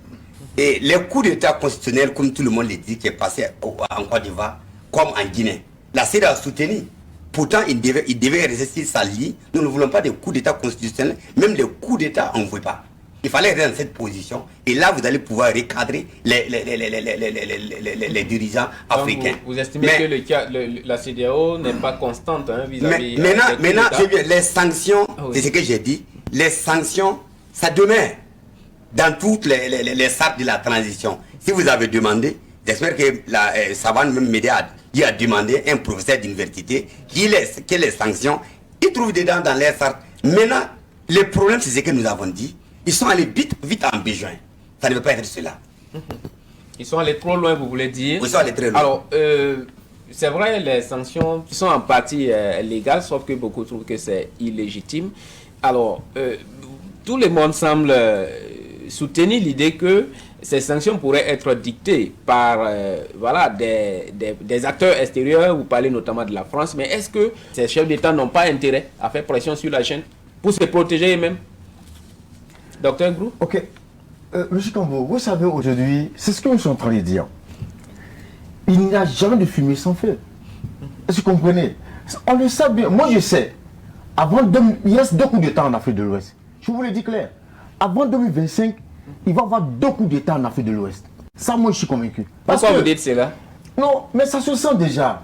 Et les coups d'État constitutionnels, comme tout le monde le dit, qui est passé en Côte d'Ivoire, comme en Guinée, la CEDEAO a soutenu. Pourtant, il devait rester sa ligne. Nous ne voulons pas de coups d'État constitutionnels. Même les coups d'État, on ne veut pas. Il fallait rester dans cette position. Et là, vous allez pouvoir recadrer les dirigeants africains. Vous estimez que la CEDEAO n'est pas constante vis-à-vis... Maintenant, les sanctions, c'est ce que j'ai dit. Les sanctions, ça demeure dans toutes les salles de la transition. Si vous avez demandé, j'espère que Savane même Média a demandé un professeur d'université que les sanctions, ils trouvent dedans dans les salles. Maintenant, le problème, c'est ce que nous avons dit. Ils sont allés vite en besoin. Ça ne veut pas être cela. Ils sont allés trop loin, vous voulez dire? Ils sont allés très loin. Alors, c'est vrai, les sanctions sont en partie légales, sauf que beaucoup trouvent que c'est illégitime. Alors, tout le monde semble soutenir l'idée que ces sanctions pourraient être dictées par voilà, des acteurs extérieurs. Vous parlez notamment de la France. Mais est-ce que ces chefs d'État n'ont pas intérêt à faire pression sur la chaîne pour se protéger eux-mêmes? Docteur Grou? Ok. Monsieur Kambo, vous savez aujourd'hui, c'est ce que nous sommes en train de dire. Il n'y a jamais de fumée sans feu. Est-ce que vous comprenez? On le sait bien. Moi, je sais. Il reste 2 coups d'État en Afrique de l'Ouest. Je vous le dis clair. Avant 2025, il va y avoir 2 coups d'État en Afrique de l'Ouest. Ça, moi, je suis convaincu. Pourquoi vous dites cela? Non, mais ça se sent déjà.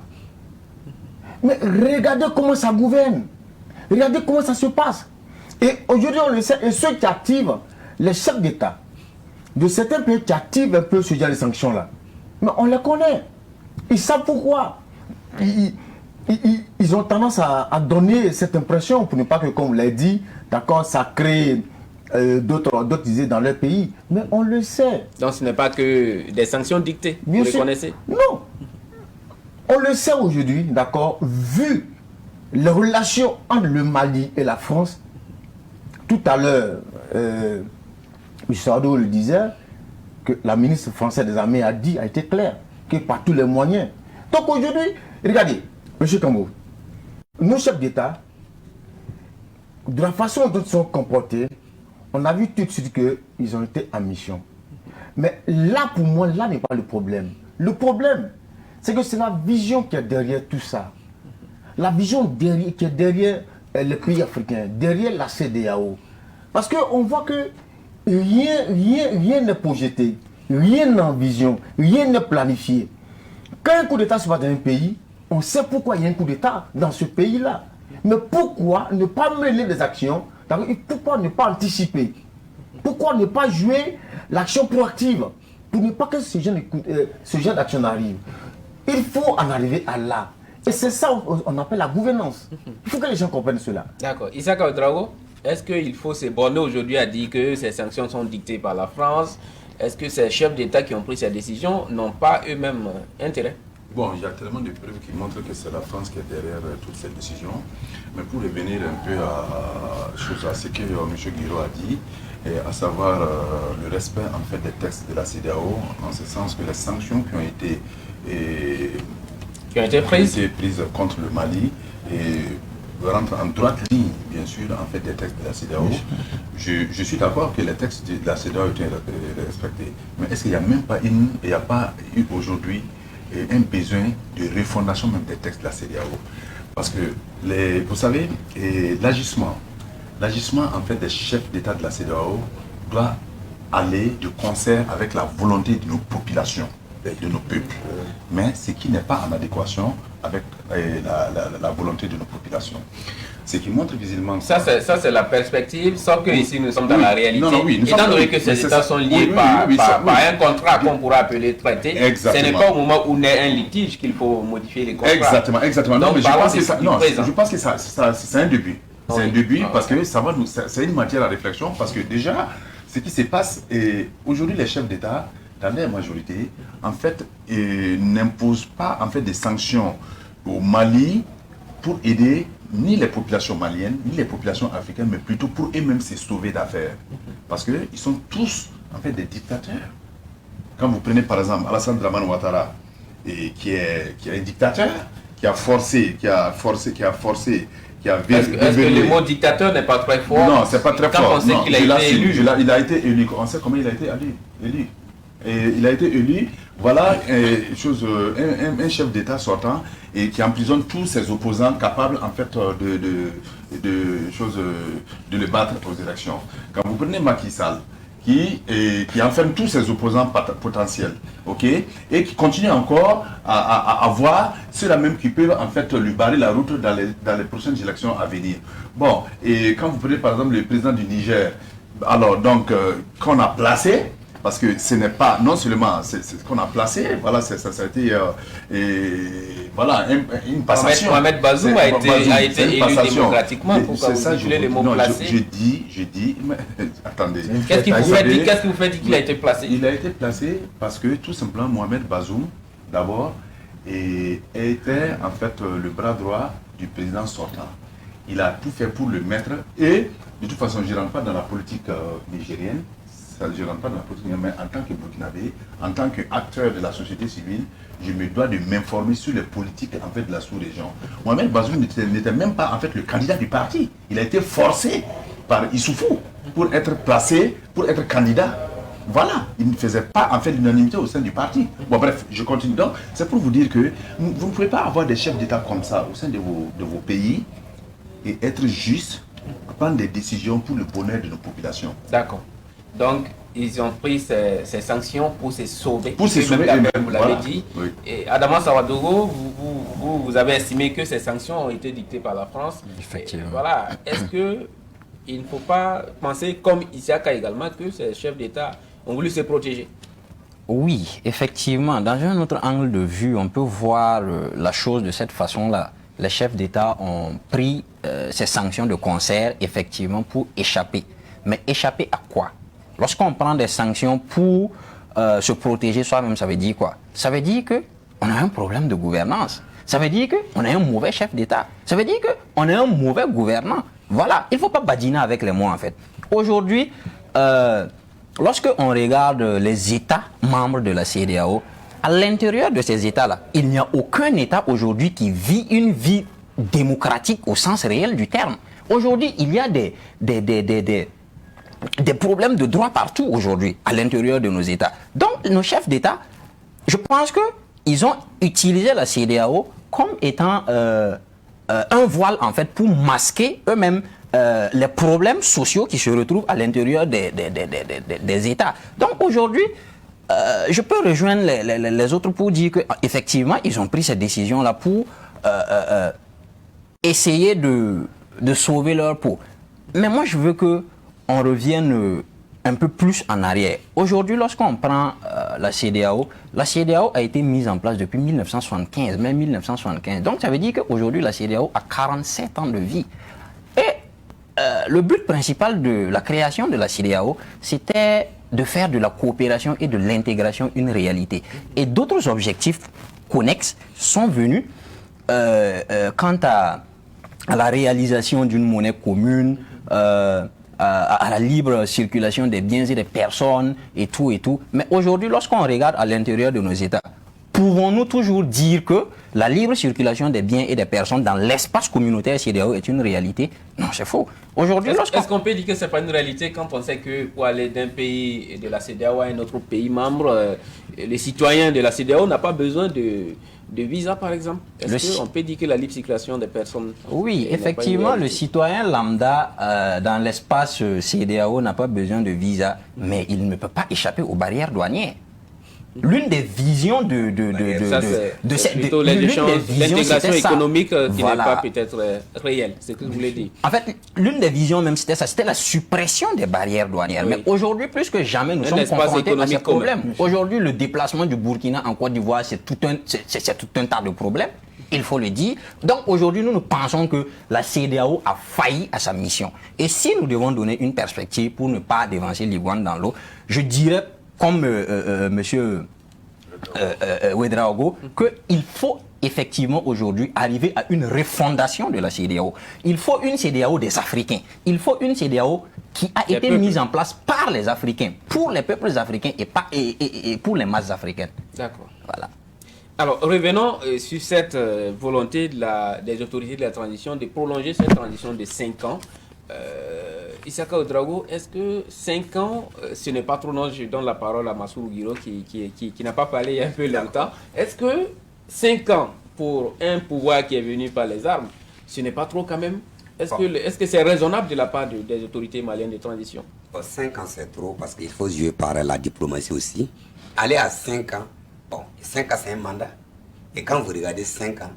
Mais regardez comment ça gouverne. Regardez comment ça se passe. Et aujourd'hui, on le sait, et ceux qui activent, les chefs d'État, de certains pays qui activent un peu ce genre de sanctions-là, mais on les connaît. Ils savent pourquoi. Ils ont tendance à donner cette impression, pour ne pas que, comme vous l'avez dit, d'accord, ça crée d'autres idées dans leur pays. Mais on le sait. Donc ce n'est pas que des sanctions dictées, vous les connaissez? Non. On le sait aujourd'hui, d'accord, vu les relations entre le Mali et la France. Tout à l'heure, M. Sado le disait, que la ministre française des Armées a été claire, que par tous les moyens. Donc aujourd'hui, regardez, M. Kambo, nos chefs d'État, de la façon dont ils sont comportés, on a vu tout de suite qu'ils ont été en mission. Mais là, pour moi, là n'est pas le problème. Le problème, c'est que c'est la vision qui est derrière tout ça. La vision qui est derrière les pays africains, derrière la CEDEAO. Parce qu'on voit que rien n'est projeté, rien n'est en vision, rien n'est planifié. Quand un coup d'État se passe dans un pays, on sait pourquoi il y a un coup d'État dans ce pays-là. Mais pourquoi ne pas mener des actions? Pourquoi ne pas anticiper? Pourquoi ne pas jouer l'action proactive? Pour ne pas que ce genre d'action arrive. Il faut en arriver à là. Et c'est ça qu'on appelle la gouvernance. Il faut que les gens comprennent cela. D'accord. Issaka Ouedraogo, est-ce qu'il faut se borner aujourd'hui à dire que ces sanctions sont dictées par la France? Est-ce que ces chefs d'État qui ont pris ces décisions n'ont pas eux-mêmes intérêt? Bon, il y a tellement de preuves qui montrent que c'est la France qui est derrière toutes ces décisions. Mais pour revenir un peu à ce que M. Guiraud a dit, à savoir le respect en fait des textes de la CEDEAO, en ce sens que les sanctions qui ont été prises contre le Mali et rentrent en droite ligne, bien sûr, en fait, des textes de la CEDEAO. Je suis d'accord que les textes de la CEDEAO ont été respectés. Mais est-ce qu'il n'y a même pas il n'y a pas eu aujourd'hui un besoin de refondation même des textes de la CEDEAO? Parce que, vous savez, l'agissement en fait des chefs d'État de la CEDEAO doit aller de concert avec la volonté de nos populations, de nos peuples. Mais ce qui n'est pas en adéquation avec la volonté de nos populations. Ce qui montre visiblement... Ça, c'est la perspective, sauf que ici nous sommes dans la réalité. Étant donné que ces États sont liés par un contrat qu'on pourra appeler traité, ce n'est pas au moment où naît un litige qu'il faut modifier les contrats. Exactement. Donc, je pense que c'est un début. C'est un début parce que c'est une matière à réflexion, parce que déjà, ce qui se passe, aujourd'hui les chefs d'État dans leur majorité, en fait, n'imposent pas en fait, des sanctions au Mali pour aider ni les populations maliennes, ni les populations africaines, mais plutôt pour eux-mêmes se sauver d'affaires. Parce qu'ils sont tous en fait des dictateurs. Quand vous prenez par exemple Alassane Dramane Ouattara, qui est un dictateur, qui a forcé, Est-ce que le mot dictateur n'est pas très fort? Non, c'est pas très fort. On sait qu'il a été élu. Il a été élu. On sait comment il a été élu. Et il a été élu, voilà, un chef d'État sortant et qui emprisonne tous ses opposants capables en fait de le battre aux élections. Quand vous prenez Macky Sall, qui enferme tous ses opposants potentiels, ok, et qui continue encore à avoir ceux-là même qui peuvent en fait lui barrer la route dans les prochaines élections à venir. Bon, et quand vous prenez par exemple le président du Niger, alors donc qu'on a placé, parce que ce n'est pas, non seulement c'est ce qu'on a placé, voilà, ça a été voilà, une passation. Mohamed Bazoum a été élu démocratiquement. Pourquoi vous utilisez les mots placés? Je dis, mais attendez. Qu'est-ce qui vous fait dire qu'il a été placé? Il a été placé parce que tout simplement Mohamed Bazoum, d'abord, était en fait le bras droit du président sortant. Il a tout fait pour le mettre et de toute façon, je ne rentre pas dans la politique nigérienne. Je ne rentre pas dans la politique, mais en tant que Burkinabé, en tant qu'acteur de la société civile, je me dois de m'informer sur les politiques en fait, de la sous-région. Mohamed Bazoum n'était même pas en fait, le candidat du parti. Il a été forcé par Issoufou pour être placé, pour être candidat. Voilà, il ne faisait pas en fait l'unanimité au sein du parti. Bon bref, je continue donc. C'est pour vous dire que vous ne pouvez pas avoir des chefs d'État comme ça au sein de vos pays et être juste, prendre des décisions pour le bonheur de nos populations. D'accord. Donc, ils ont pris ces sanctions pour se sauver. Pour se sauver eux-mêmes, vous l'avez voilà. dit. Oui. Et Adama Sawadogo, vous avez estimé que ces sanctions ont été dictées par la France. Effectivement. Et voilà. Est-ce qu'il ne faut pas penser, comme Isiaka également, que ces chefs d'État ont voulu se protéger? Oui, effectivement. Dans un autre angle de vue, on peut voir la chose de cette façon-là. Les chefs d'État ont pris ces sanctions de concert, effectivement, pour échapper. Mais échapper à quoi? Lorsqu'on prend des sanctions pour se protéger soi-même, ça veut dire quoi? Ça veut dire qu'on a un problème de gouvernance. Ça veut dire qu'on a un mauvais chef d'État. Ça veut dire qu'on a un mauvais gouvernant. Voilà, il ne faut pas badiner avec les mots en fait. Aujourd'hui, lorsqu'on regarde les États membres de la CEDEAO, à l'intérieur de ces États-là, il n'y a aucun État aujourd'hui qui vit une vie démocratique au sens réel du terme. Aujourd'hui, il y a des problèmes de droit partout aujourd'hui à l'intérieur de nos États. Donc, nos chefs d'État, je pense qu'ils ont utilisé la CEDEAO comme étant un voile en fait pour masquer eux-mêmes les problèmes sociaux qui se retrouvent à l'intérieur des États. Donc aujourd'hui, je peux rejoindre les autres pour dire qu'effectivement, ils ont pris cette décision-là pour essayer de sauver leur peau. Mais moi, je veux qu'on revienne un peu plus en arrière. Aujourd'hui, lorsqu'on prend la CEDEAO a été mise en place depuis 1975, même 1975. Donc, ça veut dire qu'aujourd'hui, la CEDEAO a 47 ans de vie. Et le but principal de la création de la CEDEAO, c'était de faire de la coopération et de l'intégration une réalité. Et d'autres objectifs connexes sont venus quant à la réalisation d'une monnaie commune, à la libre circulation des biens et des personnes et tout et tout. Mais aujourd'hui, lorsqu'on regarde à l'intérieur de nos États, pouvons-nous toujours dire que la libre circulation des biens et des personnes dans l'espace communautaire CEDEAO est une réalité? Non, c'est faux. Aujourd'hui, est-ce qu'on peut dire que ce n'est pas une réalité quand on sait que pour aller d'un pays de la CEDEAO à un autre pays membre, les citoyens de la CEDEAO n'ont pas besoin de visa, par exemple? Est-ce qu'on peut dire que la libre circulation des personnes... Oui, effectivement, le citoyen lambda dans l'espace CEDEAO n'a pas besoin de visa, mais il ne peut pas échapper aux barrières douanières. L'une des visions l'intégration économique qui n'est pas peut-être réelle, c'est ce que vous voulez dire. En fait, l'une des visions même c'était ça, c'était la suppression des barrières douanières. Oui. Mais aujourd'hui, plus que jamais, nous sommes confrontés à ces problèmes. Aujourd'hui, le déplacement du Burkina en Côte d'Ivoire, c'est tout un tas de problèmes. Il faut le dire. Donc aujourd'hui, nous pensons que la CEDEAO a failli à sa mission. Et si nous devons donner une perspective pour ne pas dévancer l'iguane dans l'eau, je dirais comme monsieur Ouedraogo, qu'il faut effectivement aujourd'hui arriver à une refondation de la CEDEAO. Il faut une CEDEAO des Africains. Il faut une CEDEAO qui a été mise en place par les Africains, pour les peuples africains et pour les masses africaines. D'accord. Voilà. Alors, revenons sur cette volonté des autorités de la transition de prolonger cette transition de 5 ans. Issaka Ouedraogo, est-ce que 5 ans, ce n'est pas trop long? Je donne la parole à Massourou Guiro qui n'a pas parlé il y a un peu longtemps. Est-ce que 5 ans pour un pouvoir qui est venu par les armes, ce n'est pas trop quand même? Est-ce que c'est raisonnable de la part des autorités maliennes de transition? 5 ans c'est trop parce qu'il faut jouer par la diplomatie aussi. Aller à 5 ans, bon, 5 ans c'est un mandat. Et quand vous regardez 5 ans,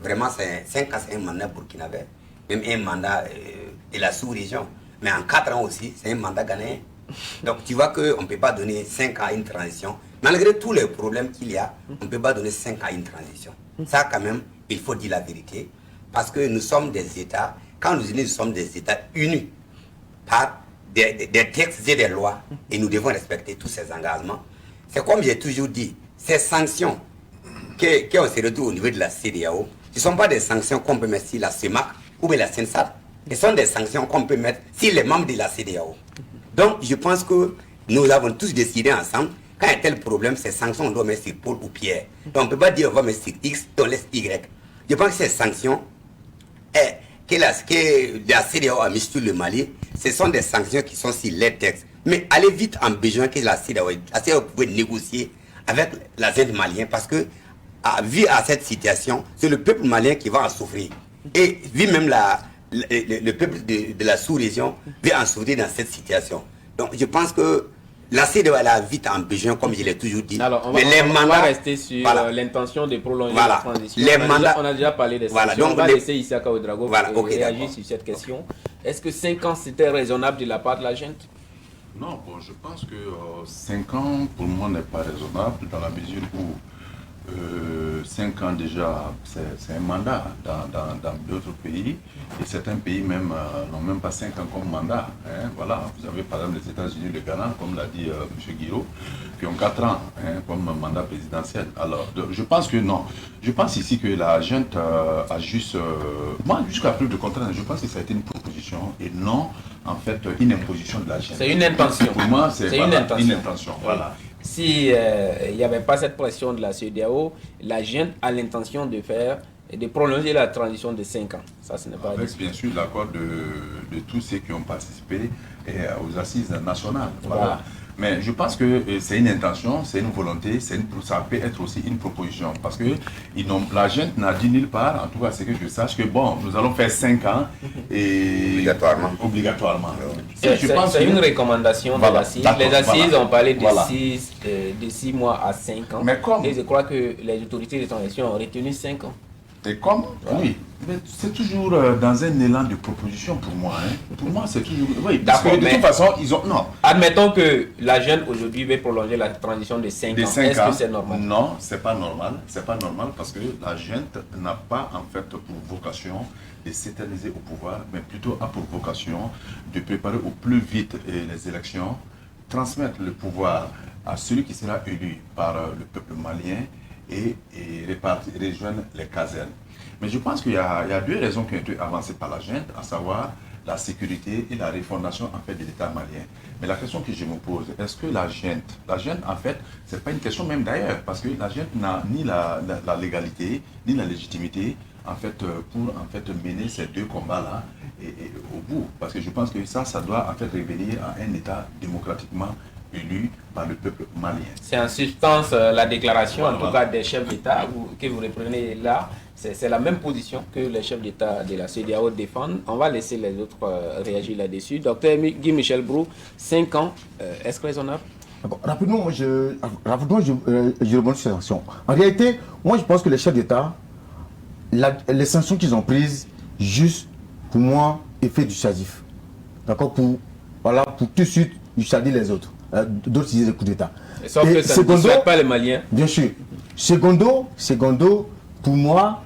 vraiment 5 ans c'est un mandat burkinabé, même un mandat de la sous-région. Mais en 4 ans aussi, c'est un mandat ghanéen. Donc tu vois qu'on ne peut pas donner 5 ans à une transition. Malgré tous les problèmes qu'il y a, on ne peut pas donner 5 ans à une transition. Ça quand même, il faut dire la vérité. Parce que nous sommes des États, quand nous sommes des États unis par des textes et des lois, et nous devons respecter tous ces engagements. C'est comme j'ai toujours dit, ces sanctions qu'on se retrouve au niveau de la CEDEAO, ce ne sont pas des sanctions qu'on peut mettre sur la CEMAC ou bien la CENSAT. Ce sont des sanctions qu'on peut mettre sur les membres de la CEDEAO. Donc je pense que nous avons tous décidé ensemble, quand il y a tel problème, ces sanctions on doit mettre sur Paul ou Pierre. Donc on ne peut pas dire on va mettre sur X et on laisse Y. Je pense que ces sanctions que la CEDEAO a mis sur le Mali, ce sont des sanctions qui sont sur les textes. Mais allez vite en besoin que la CEDEAO pouvait négocier avec la ZED malien parce que, vu à cette situation, c'est le peuple malien qui va en souffrir. Et vu même le peuple de la sous-région va en souffrir dans cette situation. Donc je pense que la CEDEAO a vite en besoin, comme je l'ai toujours dit. Alors, on va rester sur l'intention de prolonger la transition. On a déjà parlé des sanctions. Donc, on va laisser Issaka Ouedraogo réagir sur cette question. Est-ce que 5 ans, c'était raisonnable de la part de la junte? Non, bon, je pense que 5 ans, pour moi, n'est pas raisonnable dans la mesure où 5 ans déjà, c'est un mandat dans d'autres pays. Et certains pays même n'ont même pas 5 ans comme mandat. Hein, voilà. Vous avez par exemple les États-Unis, le Ghana, comme l'a dit M. Guiro, qui ont 4 ans comme mandat présidentiel. Alors, je pense que non. Je pense ici que la junte a juste... moi, jusqu'à preuve de contraire, je pense que ça a été une proposition et non, en fait, une imposition de la junte. C'est une intention. Pour moi, c'est une intention. Voilà. Si il n'y avait pas cette pression de la CEDEAO, la junte a l'intention de prolonger la transition de 5 ans. Ça, ce n'est pas avec bien sûr l'accord de tous ceux qui ont participé aux assises nationales. Voilà. Mais je pense que c'est une intention, c'est une volonté, ça peut être aussi une proposition. Parce que la junte n'a dit nulle part, en tout cas c'est que je sache que bon, nous allons faire 5 ans et obligatoirement. C'est une recommandation de l'assise. Les assises ont parlé de 6 mois à 5 ans. Et je crois que les autorités de transition ont retenu 5 ans. Et comme, oui, mais c'est toujours dans un élan de proposition pour moi. Hein. Pour moi, c'est toujours... Oui, parce que de toute façon, ils ont... Non. Admettons que la jeune aujourd'hui veut prolonger la transition de 5 ans. Est-ce que c'est normal? Non, c'est pas normal. C'est pas normal parce que la jeune n'a pas en fait pour vocation de s'éterniser au pouvoir, mais plutôt a pour vocation de préparer au plus vite les élections, transmettre le pouvoir à celui qui sera élu par le peuple malien et rejoindre les casernes. Mais je pense qu'il y a 2 raisons qui ont été avancées par la junte, à savoir la sécurité et la refondation en fait de l'État malien. Mais la question que je me pose, est-ce que la junte en fait, c'est pas une question même d'ailleurs, parce que la junte n'a ni la légalité, ni la légitimité en fait, pour en fait mener ces 2 combats-là au bout. Parce que je pense que ça doit en fait revenir à un État démocratiquement élu par le peuple malien. C'est en substance la déclaration, en tout cas des chefs d'État que vous reprenez là. C'est la même position que les chefs d'État de la CEDEAO défendent. On va laisser les autres réagir là-dessus. Docteur Guy Michel Brou, 5 ans, est-ce raisonnable? Rapidement, je rebondis sur ces sanctions. En réalité, moi je pense que les chefs d'État, les sanctions qu'ils ont prises, juste pour moi, effet dissuasif. D'accord, pour tout de suite dissuader les autres. D'autres disent des coups d'État. Sauf que ça ne dissuade pas les Maliens. Bien sûr. Secondo, pour moi,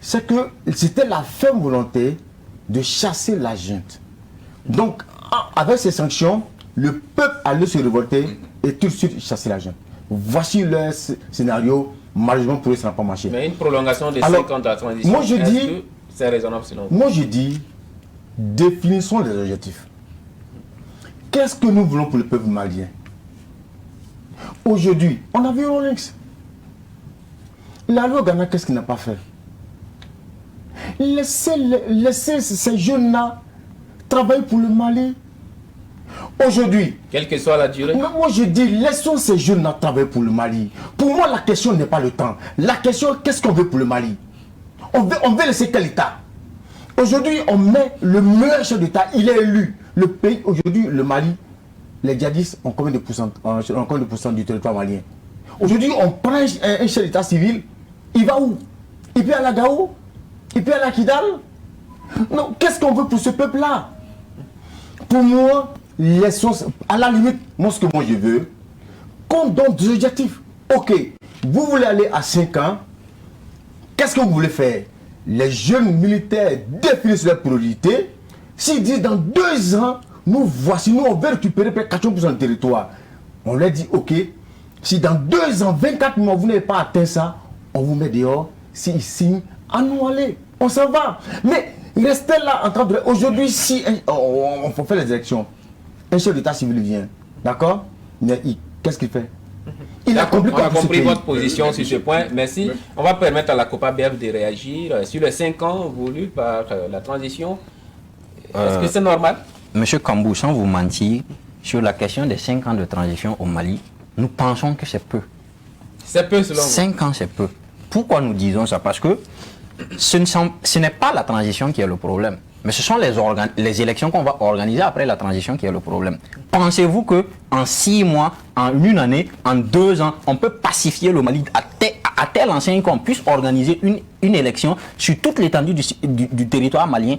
c'est que c'était la ferme volonté de chasser la junte. Donc, avec ces sanctions, le peuple allait se révolter et tout de suite chasser la junte. Voici le scénario. Malheureusement pour eux, ça n'a pas marché. Mais une prolongation de 5 ans de la transition, moi je dis, c'est raisonnable selon vous? Moi je dis, définissons les objectifs. Qu'est-ce que nous voulons pour le peuple malien? Aujourd'hui, on a vu Ronix. La loi Ghana, qu'est-ce qu'il n'a pas fait? Laissez ces jeunes-là travailler pour le Mali. Aujourd'hui, quelle que soit la durée. Moi je dis, laissons ces jeunes-là travailler pour le Mali. Pour moi, la question n'est pas le temps. La question, qu'est-ce qu'on veut pour le Mali? On veut laisser quel État? Aujourd'hui, on met le meilleur chef d'État, il est élu. Le pays, aujourd'hui, le Mali, les djihadistes ont combien de pourcents du territoire malien? Aujourd'hui, on prend un chef d'État civil, il va où? Il peut aller à Gao? Il peut aller à Kidal? Non, qu'est-ce qu'on veut pour ce peuple-là? Pour moi, laissons, à la limite, moi ce que je veux, qu'on donne des objectifs. Ok, vous voulez aller à 5 ans, qu'est-ce que vous voulez faire? Les jeunes militaires définissent leurs priorités. S'ils disent dans 2 ans, nous on veut récupérer près de 80% du territoire. On leur dit ok, si dans 2 ans, 24 mois, vous n'avez pas atteint ça, on vous met dehors. S'ils signent, à nous aller. On s'en va. Mais restez là en train de... Aujourd'hui, si on faut faire les élections, un chef d'état civil vient, d'accord? Mais qu'est-ce qu'il fait? On a compris votre position sur ce point. Merci. On va permettre à la COPABEF de réagir sur les 5 ans voulus par la transition. Est-ce que c'est normal? Monsieur Kambou, sans vous mentir, sur la question des 5 ans de transition au Mali, nous pensons que c'est peu. C'est peu selon vous? 5 ans, c'est peu. Pourquoi nous disons ça? Parce que ce n'est pas la transition qui est le problème, mais ce sont les élections qu'on va organiser après la transition qui est le problème. Pensez-vous qu'en 6 mois, en 1 année, en 2 ans, on peut pacifier le Mali à telle enseigne qu'on puisse organiser une élection sur toute l'étendue du territoire malien?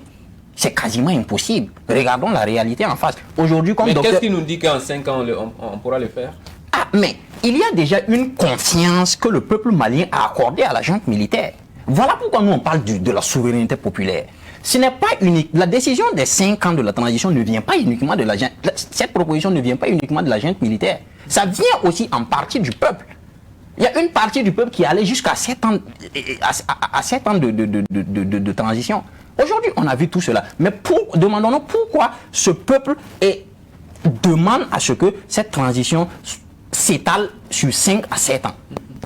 C'est quasiment impossible. Regardons la réalité en face. Aujourd'hui, comme mais qu'est-ce qui nous dit qu'en 5 ans, on pourra le faire? Ah, mais il y a déjà une confiance que le peuple malien a accordée à la junte militaire. Voilà pourquoi nous on parle de la souveraineté populaire. Ce n'est pas unique. La décision des 5 ans de la transition ne vient pas uniquement de la junte. Cette proposition ne vient pas uniquement de la junte militaire. Ça vient aussi en partie du peuple. Il y a une partie du peuple qui allait jusqu'à 7 ans, à 7 ans de transition. Aujourd'hui, on a vu tout cela. Mais demandons-nous pourquoi ce peuple demande à ce que cette transition s'étale sur 5 à 7 ans.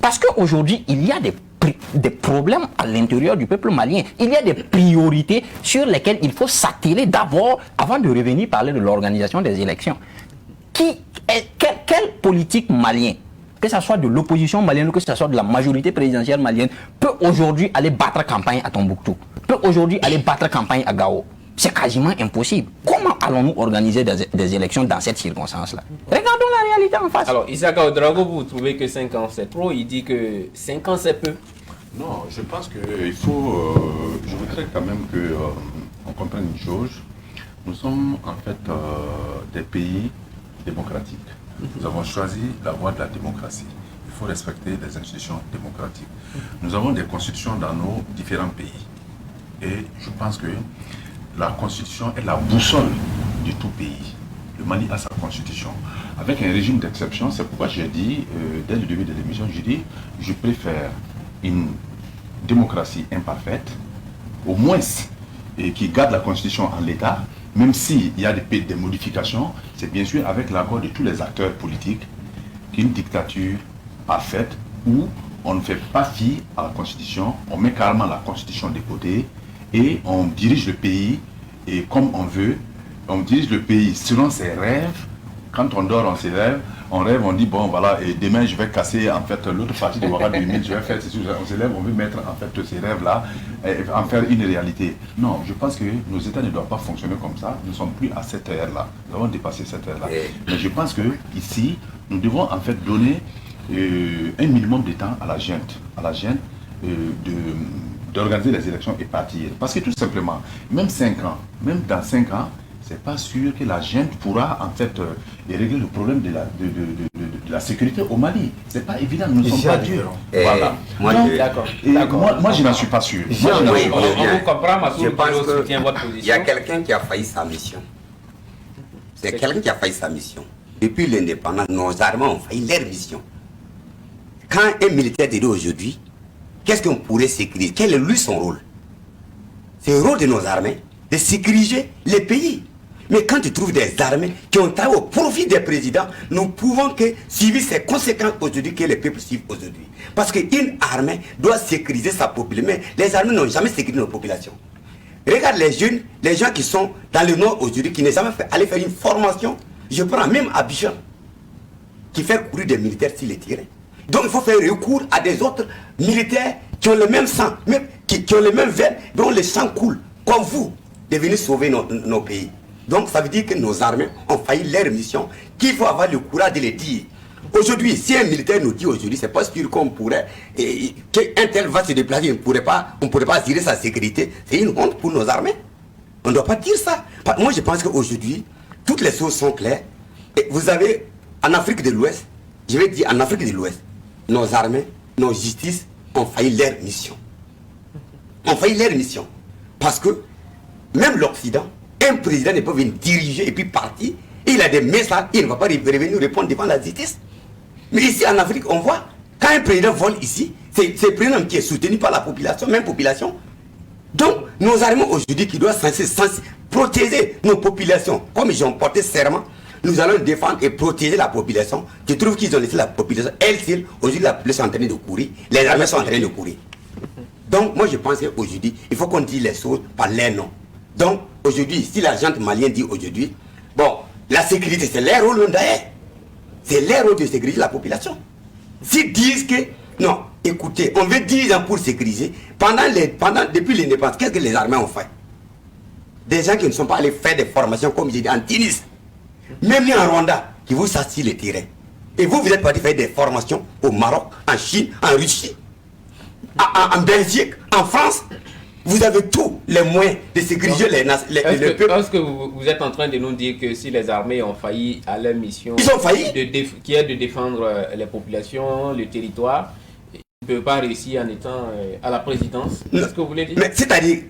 Parce qu'aujourd'hui, il y a des problèmes à l'intérieur du peuple malien. Il y a des priorités sur lesquelles il faut s'atteler d'abord avant de revenir parler de l'organisation des élections. Quel politique malien, que ce soit de l'opposition malienne ou que ce soit de la majorité présidentielle malienne, peut aujourd'hui aller battre campagne à Tombouctou, peut aujourd'hui aller battre campagne à Gao? C'est quasiment impossible. Comment allons-nous organiser des élections dans cette circonstance-là? Regardons la réalité en face. Alors, Isaka Ouedraogo, vous trouvez que 5 ans c'est trop? Il dit que 5 ans c'est peu. Non, je pense qu'il faut... je voudrais quand même qu'on comprenne une chose. Nous sommes en fait des pays démocratiques. Nous avons choisi la voie de la démocratie. Il faut respecter les institutions démocratiques. Nous avons des constitutions dans nos différents pays. Et je pense que la constitution est la boussole de tout pays. Le Mali a sa constitution. Avec un régime d'exception, c'est pourquoi j'ai dit, dès le début de l'émission, j'ai dit, je préfère une démocratie imparfaite, au moins, et qui garde la constitution en l'état, même s'il y a des modifications, c'est bien sûr avec l'accord de tous les acteurs politiques, qu'une dictature parfaite où on ne fait pas fi à la constitution, on met carrément la constitution de côté, et on dirige le pays et comme on veut, on dirige le pays selon ses rêves. Quand on dort, on rêve, on dit bon voilà, et demain je vais casser en fait l'autre partie de Ouaga 2000, je vais faire ceci, on se lève, on veut mettre en fait ces rêves-là, et en faire une réalité. Non, je pense que nos États ne doivent pas fonctionner comme ça, nous ne sommes plus à cette ère-là, nous avons dépassé cette ère-là. Mais je pense que ici, nous devons en fait donner un minimum de temps à la junte d'organiser les élections et partir. Parce que tout simplement, même 5 ans, même dans 5 ans, c'est pas sûr que la junte pourra en fait régler le problème de la sécurité au Mali. C'est pas évident, nous ne sommes pas durs. Voilà. Moi, je n'en suis pas sûr. Je pense qu'il y a quelqu'un qui a failli sa mission. C'est quelqu'un qui a failli sa mission. depuis l'indépendance, nos armées ont failli leur mission. Quand un militaire dit aujourd'hui, qu'est-ce qu'on pourrait sécuriser? Quel est lui son rôle? C'est le rôle de nos armées de sécuriser les pays. Mais quand tu trouves des armées qui ont travaillé au profit des présidents, nous pouvons que suivre ces conséquences aujourd'hui que les peuples suivent aujourd'hui. Parce qu'une armée doit sécuriser sa population. Mais les armées n'ont jamais sécurisé nos populations. Regarde les jeunes, les gens qui sont dans le nord aujourd'hui, qui n'ont jamais fait aller faire une formation. Je prends même Abidjan, qui fait courir des militaires sur les terrains. Donc il faut faire recours à des autres militaires qui ont le même sang, même, qui ont le même veine, dont le sang coule, comme vous, de venir sauver nos pays. Donc ça veut dire que nos armées ont failli leur mission, qu'il faut avoir le courage de les dire. Aujourd'hui, si un militaire nous dit aujourd'hui, c'est pas sûr qu'on pourrait, qu'un tel va se déplacer, on ne pourrait pas assurer sa sécurité. C'est une honte pour nos armées. On ne doit pas dire ça. Moi je pense qu'aujourd'hui, toutes les choses sont claires. Et vous avez, en Afrique de l'Ouest, je vais dire en Afrique de l'Ouest, nos armées, nos justices ont failli leur mission. Ont failli leur mission. Parce que même l'Occident, un président ne peut venir diriger et puis partir. Il a des messages, il ne va pas revenir répondre devant la justice. Mais ici en Afrique, on voit, quand un président vole ici, c'est le président qui est soutenu par la population, même population. Donc, nos armées aujourd'hui qui doivent protéger nos populations, comme ils ont porté serment, nous allons défendre et protéger la population. Tu trouves qu'ils ont laissé la population, elle, aujourd'hui la population est en train de courir, les armées sont en train de courir. Donc, moi je pense qu'aujourd'hui, il faut qu'on dise les choses par leur nom. Donc, aujourd'hui, si la gente malienne dit aujourd'hui, bon, la sécurité, c'est leur rôle d'ailleurs. C'est leur rôle de sécuriser la population. S'ils disent que, non, écoutez, on veut 10 ans pour sécuriser, depuis l'indépendance, qu'est-ce que les armées ont fait? Des gens qui ne sont pas allés faire des formations, comme j'ai dit, en Tunis, même en Rwanda, qui vous s'assient le terrain. Et vous êtes partis faire des formations au Maroc, en Chine, en Russie, en Belgique, en France. Vous avez tous les moyens de sécuriser les peuples. Est-ce que vous êtes en train de nous dire que si les armées ont failli à leur mission, ils ont failli, qui est de défendre les populations, le territoire, ils ne peuvent pas réussir en étant à la présidence? C'est ce que vous voulez dire? Mais c'est-à-dire,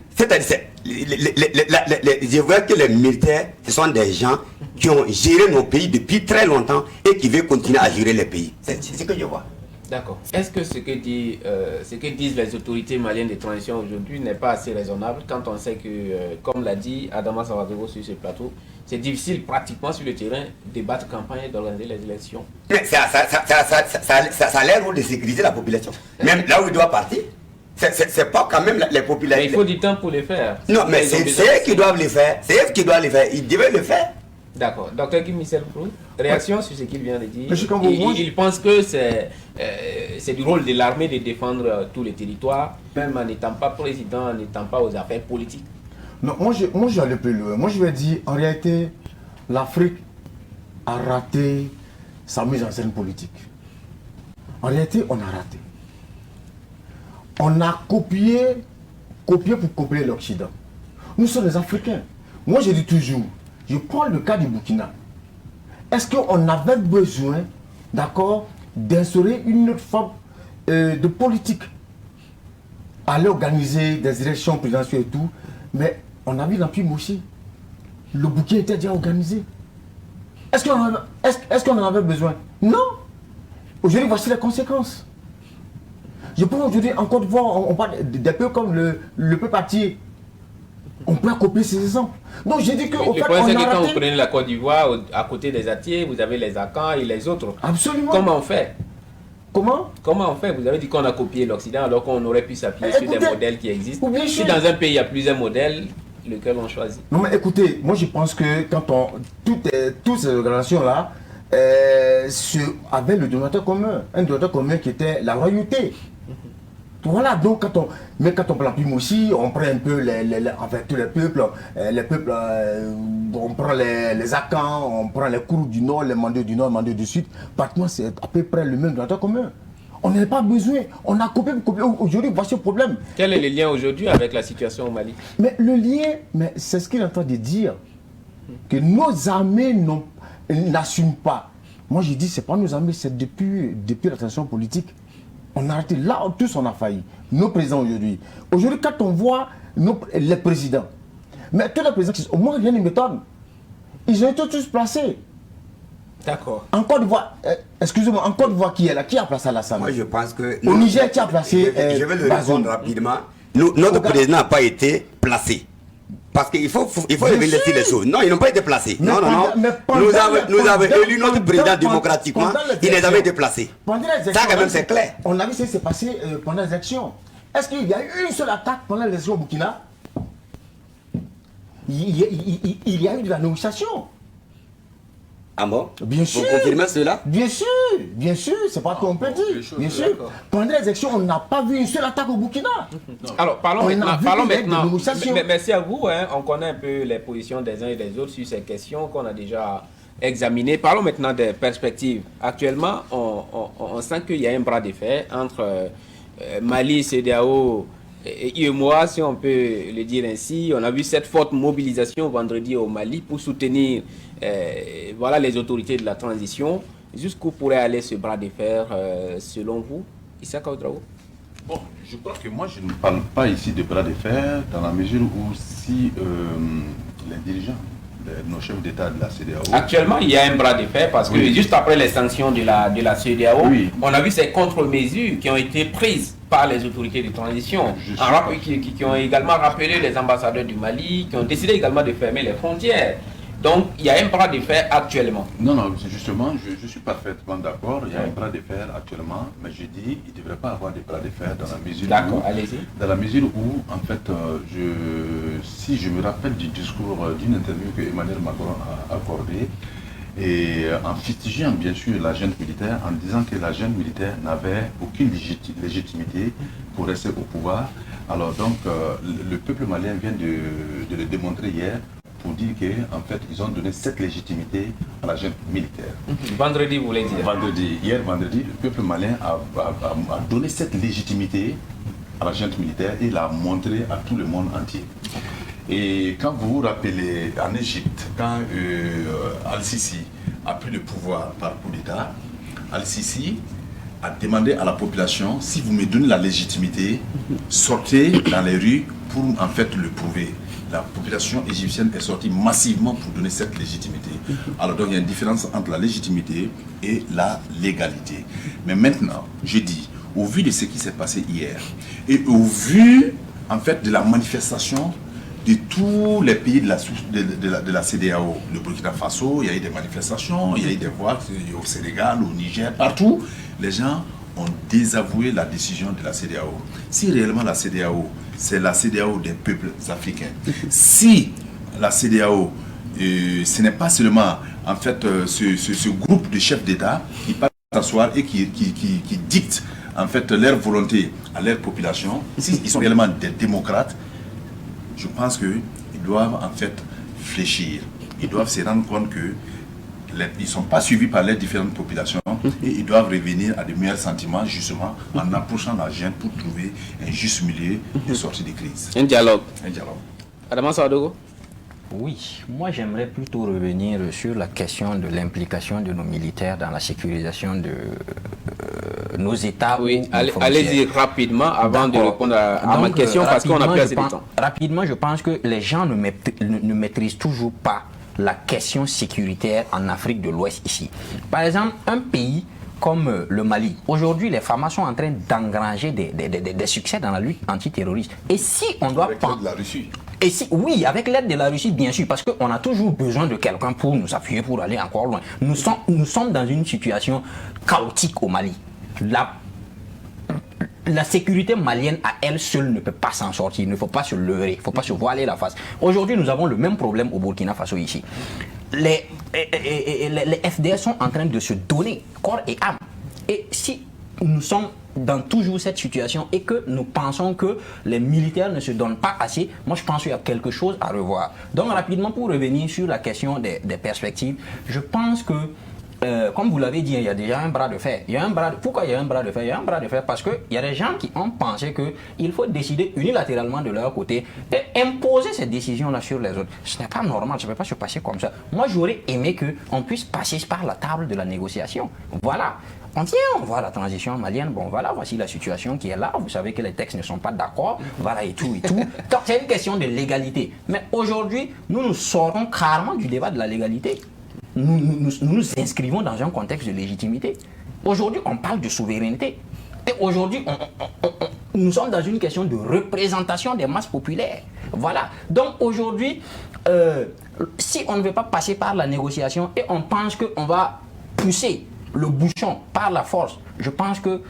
je vois que les militaires, ce sont des gens qui ont géré nos pays depuis très longtemps et qui veulent continuer à gérer les pays. C'est ce que je vois. D'accord. Est-ce que ce que disent les autorités maliennes de transition aujourd'hui n'est pas assez raisonnable quand on sait que, comme l'a dit Adama Savadogo sur ce plateau, c'est difficile pratiquement sur le terrain de battre campagne et d'organiser les élections? Mais ça a l'air de sécuriser la population. Même là où il doit partir, c'est pas quand même les populations. Mais il faut du temps pour le faire. Non, mais c'est eux qui doivent le faire. C'est eux qui doivent le faire. Ils devaient le faire. D'accord. Docteur Guy Michel Proust, réaction sur ce qu'il vient de dire. Il pense que c'est du rôle de l'armée de défendre tous les territoires, même en n'étant pas président, en n'étant pas aux affaires politiques. Non, moi je vais aller plus loin. Moi je vais dire, en réalité, l'Afrique a raté sa mise en scène politique. En réalité, on a raté. On a copié pour copier l'Occident. Nous sommes les Africains. Moi je dis toujours, je prends le cas du Burkina. Est-ce qu'on avait besoin, d'accord, d'instaurer une autre forme de politique? Aller organiser des élections présidentielles et tout, mais on a vu l'Empire aussi. Le Burkina était déjà organisé. Est-ce qu'on en avait besoin? Non. Aujourd'hui, voici les conséquences. Je pense aujourd'hui, en Côte d'Ivoire, on parle des peuples comme le peuple atier. On peut copier ces exemples. Donc j'ai dit que le problème c'est que quand vous prenez la Côte d'Ivoire, à côté des Atiers, vous avez les Akans et les autres. Absolument. Comment on fait? Comment on fait? Vous avez dit qu'on a copié l'Occident alors qu'on aurait pu s'appuyer sur des modèles qui existent. Si dans un pays il y a plusieurs modèles, lequel on choisit? Non mais écoutez, moi je pense que quand toutes ces organisations-là avaient le dénominateur commun. Un dénominateur commun qui était la royauté. Voilà, donc quand on prend la prime aussi, on prend un peu tous les peuples, on prend les Akans, on prend les Kourous du Nord, les Mandés du Nord, les Mandés du Sud, pratiquement c'est à peu près le même dénominateur commun. On n'a pas besoin, on a copié. Aujourd'hui, voici le problème. Quel est le lien aujourd'hui avec la situation au Mali? Mais le lien, c'est ce qu'il est en train de dire, que nos armées n'assument pas. Moi je dis, c'est pas nos armées, c'est depuis la transition politique. On a arrêté, là tous on a failli, nos présidents aujourd'hui. Aujourd'hui quand on voit les présidents, mais tous les présidents, au moins rien ne m'étonne. Ils ont été tous placés. D'accord. En Côte d'Ivoire, excusez-moi, en Côte d'Ivoire, qui est là? Qui a placé Alassane? Moi, je pense que... Au Niger, qui a placé Je vais le répondre rapidement. Notre président n'a pas été placé. Parce qu'il faut révéler les choses. Non, ils n'ont pas été placés. Non. Nous avons élu notre président démocratiquement. Il n'a jamais été placé. Ça, quand même, c'est clair. On a vu ce qui s'est passé pendant les élections. Est-ce qu'il y a eu une seule attaque pendant les élections au Burkina? Il y a eu de la négociation. Ah bon? Bien sûr. Vous confirmez cela? Bien sûr, c'est pas tout on peut dire. Bien sûr. Pendant les élections, on n'a pas vu une seule attaque au Burkina. Alors, parlons maintenant. Merci à vous. Hein. On connaît un peu les positions des uns et des autres sur ces questions qu'on a déjà examinées. Parlons maintenant des perspectives. Actuellement, on sent qu'il y a un bras de fer entre Mali, CEDEAO et UEMOA, si on peut le dire ainsi. On a vu cette forte mobilisation vendredi au Mali pour soutenir voilà, les autorités de la transition. Jusqu'où pourrait aller ce bras de fer selon vous, Issa Ouedraogo? Bon, je crois que moi je ne parle pas ici de bras de fer dans la mesure où si les dirigeants, nos chefs d'État de la CEDEAO... Actuellement, il y a un bras de fer parce que juste après les sanctions de la CEDEAO, on a vu ces contre-mesures qui ont été prises par les autorités de transition, qui ont également rappelé les ambassadeurs du Mali, qui ont décidé également de fermer les frontières. Donc, il y a un bras de fer actuellement. Non, justement, je suis parfaitement d'accord. Il y a un bras de fer actuellement, mais je dis qu'il ne devrait pas avoir de bras de fer dans la mesure où... allez-y. Dans la mesure où, en fait, si je me rappelle du discours, d'une interview que Emmanuel Macron a accordée, et en fustigeant bien sûr la junte militaire, en disant que la junte militaire n'avait aucune légitimité pour rester au pouvoir. Alors donc, le peuple malien vient de le démontrer hier, pour dire qu'en fait, ils ont donné cette légitimité à la junte militaire. Vendredi, vous voulez dire? Hier vendredi, le peuple malien a donné cette légitimité à la junte militaire et l'a montré à tout le monde entier. Et quand vous vous rappelez, en Égypte, quand Al-Sisi a pris le pouvoir par coup d'État, Al-Sisi a demandé à la population, si vous me donnez la légitimité, sortez dans les rues pour en fait le prouver. La population égyptienne est sortie massivement pour donner cette légitimité. Alors donc il y a une différence entre la légitimité et la légalité. Mais maintenant, je dis, au vu de ce qui s'est passé hier, et au vu en fait de la manifestation de tous les pays de la CEDEAO, le Burkina Faso, il y a eu des manifestations, il y a eu des voix au Sénégal, au Niger, partout, les gens ont désavoué la décision de la CEDEAO. Si réellement la CEDEAO, c'est la CEDEAO des peuples africains, si la CEDEAO, ce n'est pas seulement en fait ce groupe de chefs d'État qui partent s'asseoir et qui dictent en fait leur volonté à leur population, s'ils sont réellement des démocrates, je pense qu'ils doivent en fait fléchir. Ils doivent se rendre compte que ils ne sont pas suivis par les différentes populations et ils doivent revenir à de meilleurs sentiments justement en approchant la junte pour trouver un juste milieu de sortie des crises. Un dialogue. Adama Ouedraogo. Oui, moi j'aimerais plutôt revenir sur la question de l'implication de nos militaires dans la sécurisation de nos États. Oui, allez-y rapidement avant de répondre à ma question parce qu'on a plus assez de temps. Rapidement, je pense que les gens ne maîtrisent toujours pas la question sécuritaire en Afrique de l'Ouest ici. Par exemple, un pays comme le Mali, aujourd'hui les FAMA sont en train d'engranger des succès dans la lutte antiterroriste. Et si on doit... Avec l'aide de la Russie. Et si, oui, avec l'aide de la Russie, bien sûr, parce qu'on a toujours besoin de quelqu'un pour nous appuyer, pour aller encore loin. Nous sommes dans une situation chaotique au Mali. La sécurité malienne à elle seule ne peut pas s'en sortir. Il ne faut pas se leurrer, il ne faut pas se voiler la face. Aujourd'hui, nous avons le même problème au Burkina Faso ici. Les FDS sont en train de se donner corps et âme. Et si nous sommes dans toujours cette situation et que nous pensons que les militaires ne se donnent pas assez, moi je pense qu'il y a quelque chose à revoir. Donc rapidement, pour revenir sur la question des perspectives, je pense que comme vous l'avez dit, il y a déjà un bras de fer. Pourquoi il y a un bras de fer? Il y a un bras de fer parce qu'il y a des gens qui ont pensé qu'il faut décider unilatéralement de leur côté et imposer cette décision-là sur les autres. Ce n'est pas normal, ça ne peut pas se passer comme ça. Moi, j'aurais aimé qu'on puisse passer par la table de la négociation. Voilà. On vient, on voit la transition malienne, bon voilà, voici la situation qui est là, vous savez que les textes ne sont pas d'accord, voilà et tout et tout. Donc c'est une question de légalité. Mais aujourd'hui, nous sortons carrément du débat de la légalité. nous inscrivons dans un contexte de légitimité. Aujourd'hui, on parle de souveraineté. Et aujourd'hui, nous sommes dans une question de représentation des masses populaires. Voilà. Donc aujourd'hui, si on ne veut pas passer par la négociation et on pense qu'on va pousser le bouchon par la force, je pense que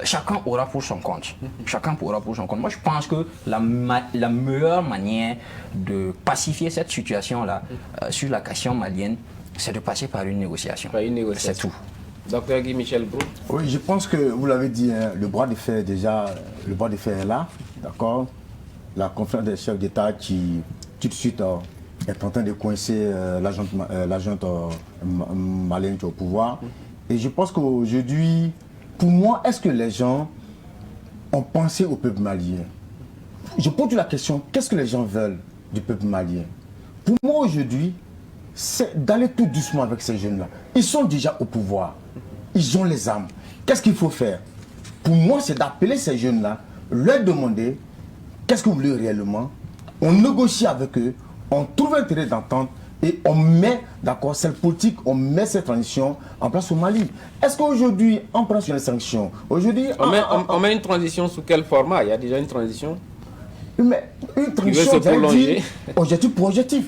chacun aura pour son compte. Chacun pourra pour son compte. Moi, je pense que la meilleure manière de pacifier cette situation-là sur la question malienne, c'est de passer par une négociation. C'est tout. Docteur Guy Michel Brou. Oui, je pense que vous l'avez dit, hein, le bras de fer le bras de fer est là, d'accord. La conférence des chefs d'État qui tout de suite est en train de coincer l'agent malien qui est au pouvoir. Et je pense qu'aujourd'hui, pour moi, est-ce que les gens ont pensé au peuple malien? Je pose la question, qu'est-ce que les gens veulent du peuple malien? Pour moi aujourd'hui, c'est d'aller tout doucement avec ces jeunes-là. Ils sont déjà au pouvoir. Ils ont les armes. Qu'est-ce qu'il faut faire? Pour moi, c'est d'appeler ces jeunes-là, leur demander qu'est-ce que vous voulez réellement. On négocie avec eux, on trouve un terrain d'entente et on met, d'accord, cette politique, on met cette transition en place au Mali. Est-ce qu'aujourd'hui, on prend sur les sanctions? Aujourd'hui, on met une transition sous quel format? Il y a déjà une transition? Mais une transition, objectif pour objectif.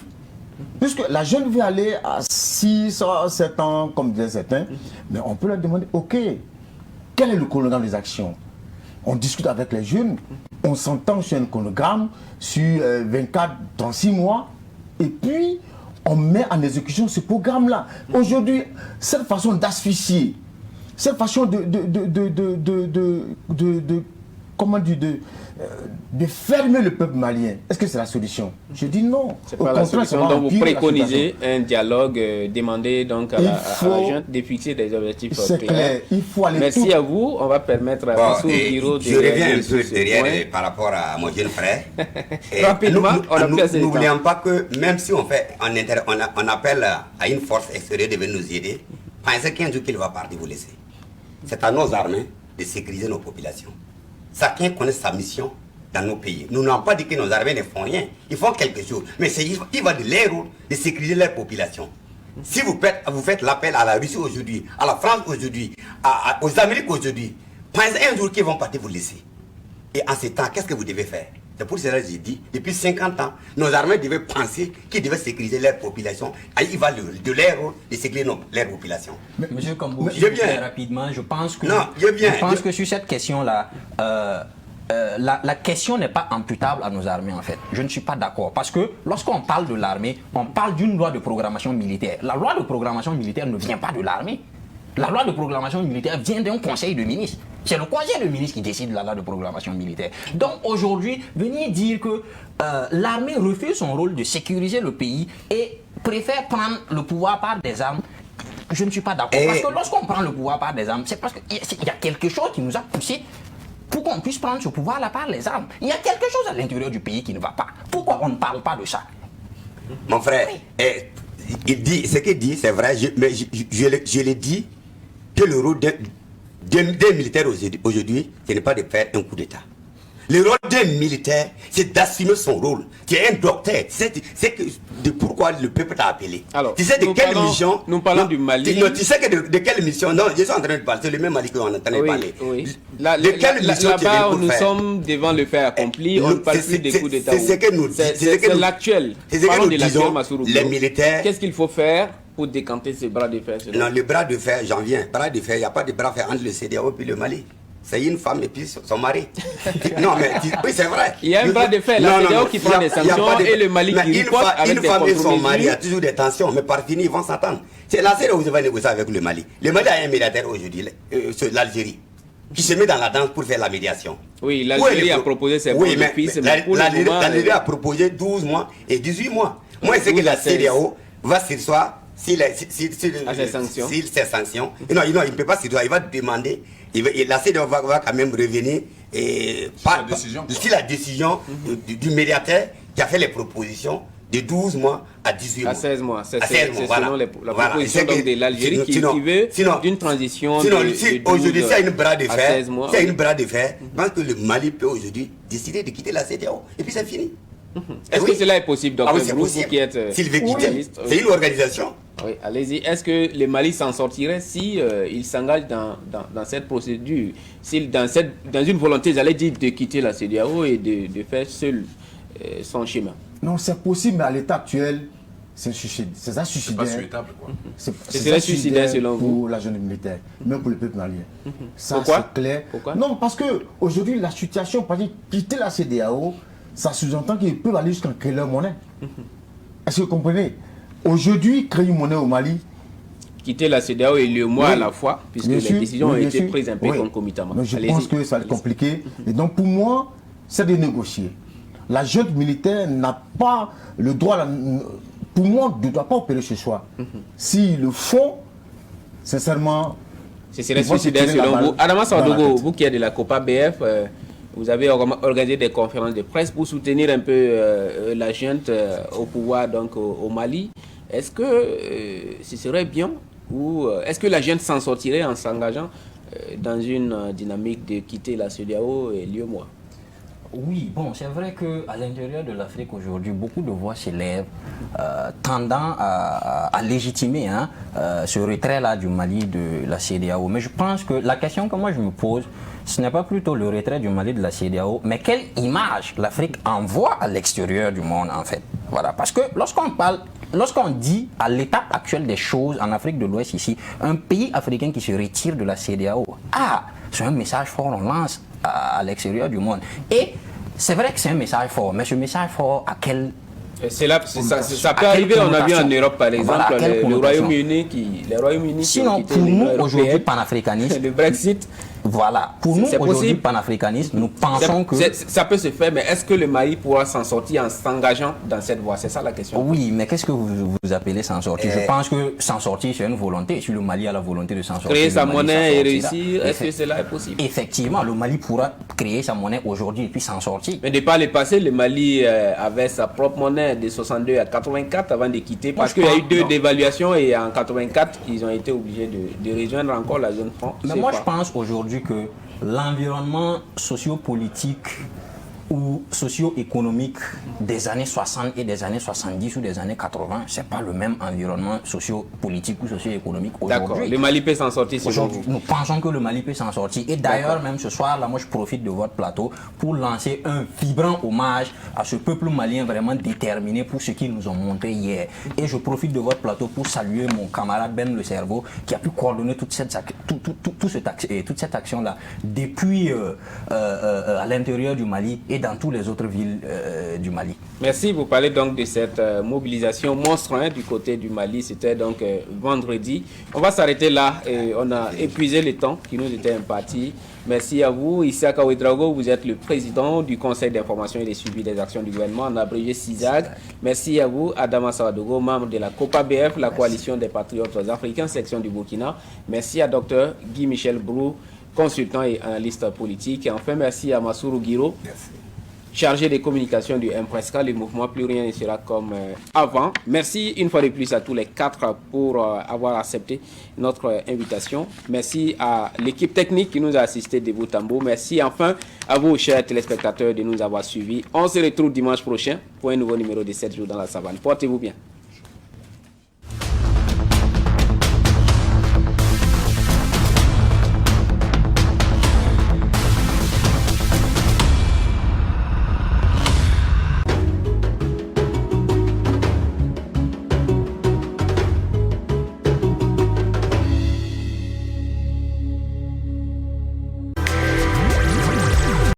Puisque la jeune veut aller à 6 ans, 7 ans, comme disaient certains, mais on peut leur demander, ok, quel est le chronogramme des actions? On discute avec les jeunes, on s'entend sur un chronogramme, sur 24, 36 mois, et puis on met en exécution ce programme-là. Aujourd'hui, cette façon d'asphyxier, cette façon de fermer le peuple malien, est-ce que c'est la solution? Je dis non. C'est pas la solution. Donc vous préconisez un dialogue, demandez donc à la junte de fixer des objectifs clairs. Il faut aller. Merci à vous. On va permettre à Bissou Guiro de... Je reviens un peu derrière par rapport à mon jeune frère. Rapidement, n'oublions pas que même si on appelle à une force extérieure de venir nous aider, pensez qu'un jour qu'il va partir vous laisser. C'est à nos armées de sécuriser nos populations. Chacun connaît sa mission dans nos pays. Nous n'avons pas dit que nos armées ne font rien. Ils font quelque chose. Mais il va de leur rôle de sécuriser leur population. Si vous faites l'appel à la Russie aujourd'hui, à la France aujourd'hui, aux Amériques aujourd'hui, pensez un jour qu'ils vont partir vous laisser. Et en ce temps, qu'est-ce que vous devez faire? C'est pour cela que j'ai dit, depuis 50 ans, nos armées devaient penser qu'ils devaient sécuriser leur population. Il va de leur rôle de sécuriser leur population. Monsieur Kambou, très rapidement, je pense que sur cette question-là, la question n'est pas imputable à nos armées en fait. Je ne suis pas d'accord. Parce que lorsqu'on parle de l'armée, on parle d'une loi de programmation militaire. La loi de programmation militaire ne vient pas de l'armée. La loi de programmation militaire vient d'un conseil de ministres. C'est le conseil de ministres qui décide de la loi de programmation militaire. Donc aujourd'hui, venir dire que l'armée refuse son rôle de sécuriser le pays et préfère prendre le pouvoir par des armes, je ne suis pas d'accord. Parce que lorsqu'on prend le pouvoir par des armes, c'est parce qu'il y a quelque chose qui nous a poussé pour qu'on puisse prendre ce pouvoir-là par les armes. Il y a quelque chose à l'intérieur du pays qui ne va pas. Pourquoi on ne parle pas de ça? Mon frère, il dit, ce qu'il dit, c'est vrai, mais je l'ai dit, que le rôle d'un militaire aujourd'hui, ce n'est pas de faire un coup d'État. Le rôle d'un militaire, c'est d'assumer son rôle. Tu es un docteur, c'est de pourquoi le peuple t'a appelé. Alors, tu sais de quelle mission? Nous parlons du Mali. Tu sais que de quelle mission? Non, je suis en train de parler, c'est le même Mali qu'on est en train de parler. Oui. De quelle mission là-bas, nous sommes devant le fait accompli, on ne parle plus des coups d'État. C'est ce que nous disons. C'est l'actuel. Parlons de l'actuel, Massourou. Les militaires. Qu'est-ce qu'il faut faire pour décanter ce bras de fer? Non, le bras de fer, j'en viens. Bras de fer, il n'y a pas de bras de fer entre le CEDEAO et le Mali. C'est une femme et puis son mari. Non, mais oui, c'est vrai. Il y a un bras de fer, la CEDEAO qui prend des sanctions et le Mali qui riposte avec des contre-mesures. Une femme et son mari, il y a toujours des tensions, mais par fini, ils vont s'entendre. C'est la CEDEAO qui va négocier avec le Mali. Le Mali a un médiateur aujourd'hui, l'Algérie, qui se met dans la danse pour faire la médiation. Oui, l'Algérie a proposé ses bénéfices, mais pour le moment... L'Algérie a proposé 12 mois et 18 mois. Moi, c'est que la CEDEAO va s'asseoir ces sanctions. Non, il ne peut pas s'asseoir, il va demander... la CEDEAO va quand même revenir si la décision du médiateur qui a fait les propositions de 12 mois à 18 mois. À 16 mois. C'est voilà. selon la proposition de l'Algérie qui veut d'une transition aujourd'hui, s'il y a une bras de fer, je pense que le Mali peut aujourd'hui décider de quitter la CEDEAO. Et puis c'est fini. Est-ce que cela est possible, docteur Brou, qui êtes s'il veut quitter, c'est une organisation. Oui, allez-y. Est-ce que le Mali s'en sortirait si il s'engage dans cette procédure, s'il dans une volonté, j'allais dire, de quitter la CEDEAO et de faire seul son chemin? Non, c'est possible, mais à l'état actuel, c'est ça suicidaire. C'est pas souhaitable, quoi. C'est suicidaire selon vous? Pour la jeune militaire, même pour le peuple malien. Ça, pourquoi? C'est clair. Pourquoi? Non, parce qu'aujourd'hui, la situation, par exemple, quitter la CEDEAO, ça sous-entend qu'ils peuvent aller jusqu'à créer leur monnaie. Est-ce que vous comprenez? Aujourd'hui, créer une monnaie au Mali. Quitter la CEDEAO et le mois à la fois, puisque les décisions ont été prises un peu concomitamment. Mais je pense que ça va être compliqué. Et donc, pour moi, c'est de négocier. La junte militaire n'a pas le droit, pour moi, ne doit pas opérer ce choix. S'ils le font, sincèrement. Ce serait suicidaire selon vous. Adama Sawadogo, vous qui êtes de la Copa BF, vous avez organisé des conférences de presse pour soutenir un peu la junte au pouvoir donc au Mali. Est-ce que ce serait bien ou est-ce que la junte s'en sortirait en s'engageant dans une dynamique de quitter la CEDEAO et l'UEMOA? Oui, bon, c'est vrai qu'à l'intérieur de l'Afrique aujourd'hui, beaucoup de voix s'élèvent tendant à légitimer ce retrait-là du Mali de la CEDEAO. Mais je pense que la question que moi je me pose, ce n'est pas plutôt le retrait du Mali de la CEDEAO, mais quelle image l'Afrique envoie à l'extérieur du monde en fait. Voilà, parce que lorsqu'on dit à l'état actuel des choses en Afrique de l'Ouest ici, un pays africain qui se retire de la CEDEAO, c'est un message fort, on lance à l'extérieur du monde. Et c'est vrai que c'est un message fort, mais ce message fort, à quel... Ça peut arriver, on a vu en Europe par exemple, voilà, le Royaume-Uni sinon, pour nous aujourd'hui panafricanistes, le Brexit. Voilà, pour nous aujourd'hui panafricanistes, nous pensons que... Ça peut se faire, mais est-ce que le Mali pourra s'en sortir en s'engageant dans cette voie? C'est ça la question. Oui, mais qu'est-ce que vous appelez s'en sortir? Je pense que s'en sortir, c'est une volonté. Si le Mali a la volonté de s'en sortir... Créer sa monnaie et réussir, est-ce que cela est possible? Effectivement, le Mali pourra créer sa monnaie aujourd'hui et puis s'en sortir. Mais de par le passé, le Mali avait sa propre monnaie de 62 à 84 avant de quitter, parce qu'il y a eu deux dévaluations et en 84, ils ont été obligés de rejoindre encore la zone franc. Mais moi, je pense aujourd'hui que l'environnement sociopolitique ou socio-économique des années 60 et des années 70 ou des années 80, c'est pas le même environnement socio-politique ou socio-économique aujourd'hui. D'accord, le Mali peut s'en sortir aujourd'hui. Nous pensons que le Mali peut s'en sortir. Et d'ailleurs, même ce soir, là, moi je profite de votre plateau pour lancer un vibrant hommage à ce peuple malien vraiment déterminé pour ce qu'ils nous ont montré hier. Et je profite de votre plateau pour saluer mon camarade Ben Le Cerveau qui a pu coordonner toute cette action-là depuis à l'intérieur du Mali et dans toutes les autres villes du Mali. Merci, vous parlez donc de cette mobilisation monstre du côté du Mali, c'était donc vendredi. On va s'arrêter là, on a épuisé le temps qui nous était imparti. Merci à vous, Issaka Ouedraogo, vous êtes le président du Conseil d'information et de suivi des actions du gouvernement, en abrégé CISAG. Merci à vous, Adama Sawadogo, membre de la Copa BF, la coalition des patriotes africains, section du Burkina. Merci à Dr Guy Michel Brou, consultant et analyste politique. Et enfin, merci à Massourou Guiro, chargé des communications du Impresca. Le mouvement Plus Rien ne sera comme avant. Merci une fois de plus à tous les quatre pour avoir accepté notre invitation. Merci à l'équipe technique qui nous a assisté de bout en bout. Merci enfin à vous, chers téléspectateurs, de nous avoir suivis. On se retrouve dimanche prochain pour un nouveau numéro de 7 jours dans la savane. Portez-vous bien.